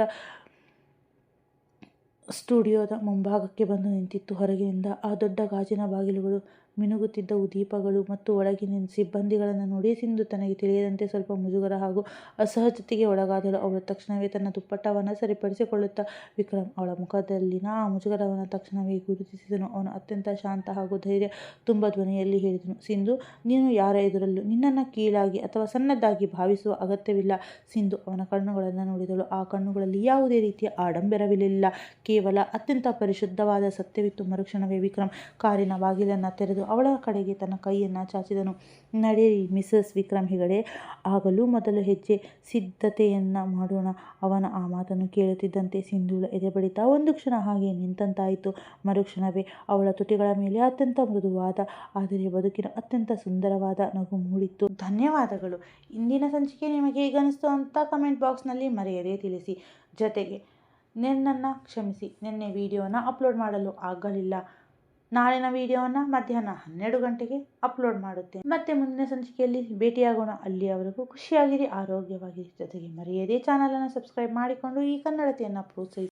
ಸ್ಟುಡಿಯೋದ ಮುಂಭಾಗಕ್ಕೆ ಬಂದು ನಿಂತಿತ್ತು. ಹೊರಗಿನಿಂದ ಆ ದೊಡ್ಡ ಗಾಜಿನ ಬಾಗಿಲುಗಳು, ಮಿನುಗುತ್ತಿದ್ದವು ದೀಪಗಳು ಮತ್ತು ಒಳಗಿನ ಸಿಬ್ಬಂದಿಗಳನ್ನು ನೋಡಿ ಸಿಂಧು ತನಗೆ ತಿಳಿಯದಂತೆ ಸ್ವಲ್ಪ ಮುಜುಗರ ಹಾಗೂ ಅಸಹಜತೆಗೆ ಒಳಗಾದಳು. ಅವಳು ತಕ್ಷಣವೇ ತನ್ನ ದುಪ್ಪಟ್ಟವನ್ನು ಸರಿಪಡಿಸಿಕೊಳ್ಳುತ್ತಾ ವಿಕ್ರಮ್ ಅವಳ ಮುಖದಲ್ಲಿನ ಆ ಮುಜುಗರವನ್ನು ತಕ್ಷಣವೇ ಗುರುತಿಸಿದನು. ಅವನು ಅತ್ಯಂತ ಶಾಂತ ಹಾಗೂ ಧೈರ್ಯ ತುಂಬ ಧ್ವನಿಯಲ್ಲಿ ಹೇಳಿದನು, ಸಿಂಧು, ನೀನು ಯಾರ ಎದುರಲ್ಲೂ ನಿನ್ನನ್ನು ಕೀಳಾಗಿ ಅಥವಾ ಸಣ್ಣದಾಗಿ ಭಾವಿಸುವ ಅಗತ್ಯವಿಲ್ಲ. ಸಿಂಧು ಅವನ ಕಣ್ಣುಗಳನ್ನು ನೋಡಿದಳು. ಆ ಕಣ್ಣುಗಳಲ್ಲಿ ಯಾವುದೇ ರೀತಿಯ ಆಡಂಬರವಿರಲಿಲ್ಲ, ಕೇವಲ ಅತ್ಯಂತ ಪರಿಶುದ್ಧವಾದ ಸತ್ಯವಿತ್ತು. ಮರುಕ್ಷಣವೇ ವಿಕ್ರಮ್ ಕಾರಿನ ಬಾಗಿಲನ್ನು ತೆರೆದು ಅವಳ ಕಡೆಗೆ ತನ್ನ ಕೈಯನ್ನು ಚಾಚಿದನು. ನಡೆಯಿರಿ ಮಿಸಸ್ ವಿಕ್ರಮ್ ಹೆಗಡೆ, ಆಗಲೂ ಮೊದಲು ಹೆಜ್ಜೆ ಸಿದ್ಧತೆಯನ್ನು ಮಾಡೋಣ. ಅವನ ಆ ಮಾತನ್ನು ಕೇಳುತ್ತಿದ್ದಂತೆ ಸಿಂಧುಳ ಎದೆಬಡಿತ ಒಂದು ಕ್ಷಣ ಹಾಗೆ ನಿಂತಂತಾಯಿತು. ಮರುಕ್ಷಣವೇ ಅವಳ ತುಟಿಗಳ ಮೇಲೆ ಅತ್ಯಂತ ಮೃದುವಾದ ಆದರೆ ಬದುಕಿನ ಅತ್ಯಂತ ಸುಂದರವಾದ ನಗು ಮೂಡಿತ್ತು. ಧನ್ಯವಾದಗಳು. ಇಂದಿನ ಸಂಚಿಕೆ ನಿಮಗೆ ಹೇಗನಿಸ್ತು ಅಂತ ಕಮೆಂಟ್ ಬಾಕ್ಸ್ನಲ್ಲಿ ಮರೆಯದೇ ತಿಳಿಸಿ. ಜೊತೆಗೆ ನನ್ನನ್ನು ಕ್ಷಮಿಸಿ, ನಿನ್ನೆ ವಿಡಿಯೋನ ಅಪ್ಲೋಡ್ ಮಾಡಲು ಆಗಲಿಲ್ಲ. ನಾಳಿನ ವಿಡಿಯೋವನ್ನು ಮಧ್ಯಾಹ್ನ 12 ಗಂಟೆಗೆ ಅಪ್ಲೋಡ್ ಮಾಡುತ್ತೇನೆ. ಮತ್ತೆ ಮುಂದಿನ ಸಂಚಿಕೆಯಲ್ಲಿ ಭೇಟಿಯಾಗೋಣ. ಅಲ್ಲಿಯವರೆಗೂ ಖುಷಿಯಾಗಿರಿ, ಆರೋಗ್ಯವಾಗಿರಿ. ಜೊತೆಗೆ ಮರೆಯದೇ ಚಾನಲನ್ನು ಸಬ್ಸ್ಕ್ರೈಬ್ ಮಾಡಿಕೊಂಡು ಈ ಕನ್ನಡತೆಯನ್ನು ಪ್ರೋತ್ಸಾಹಿಸಿ.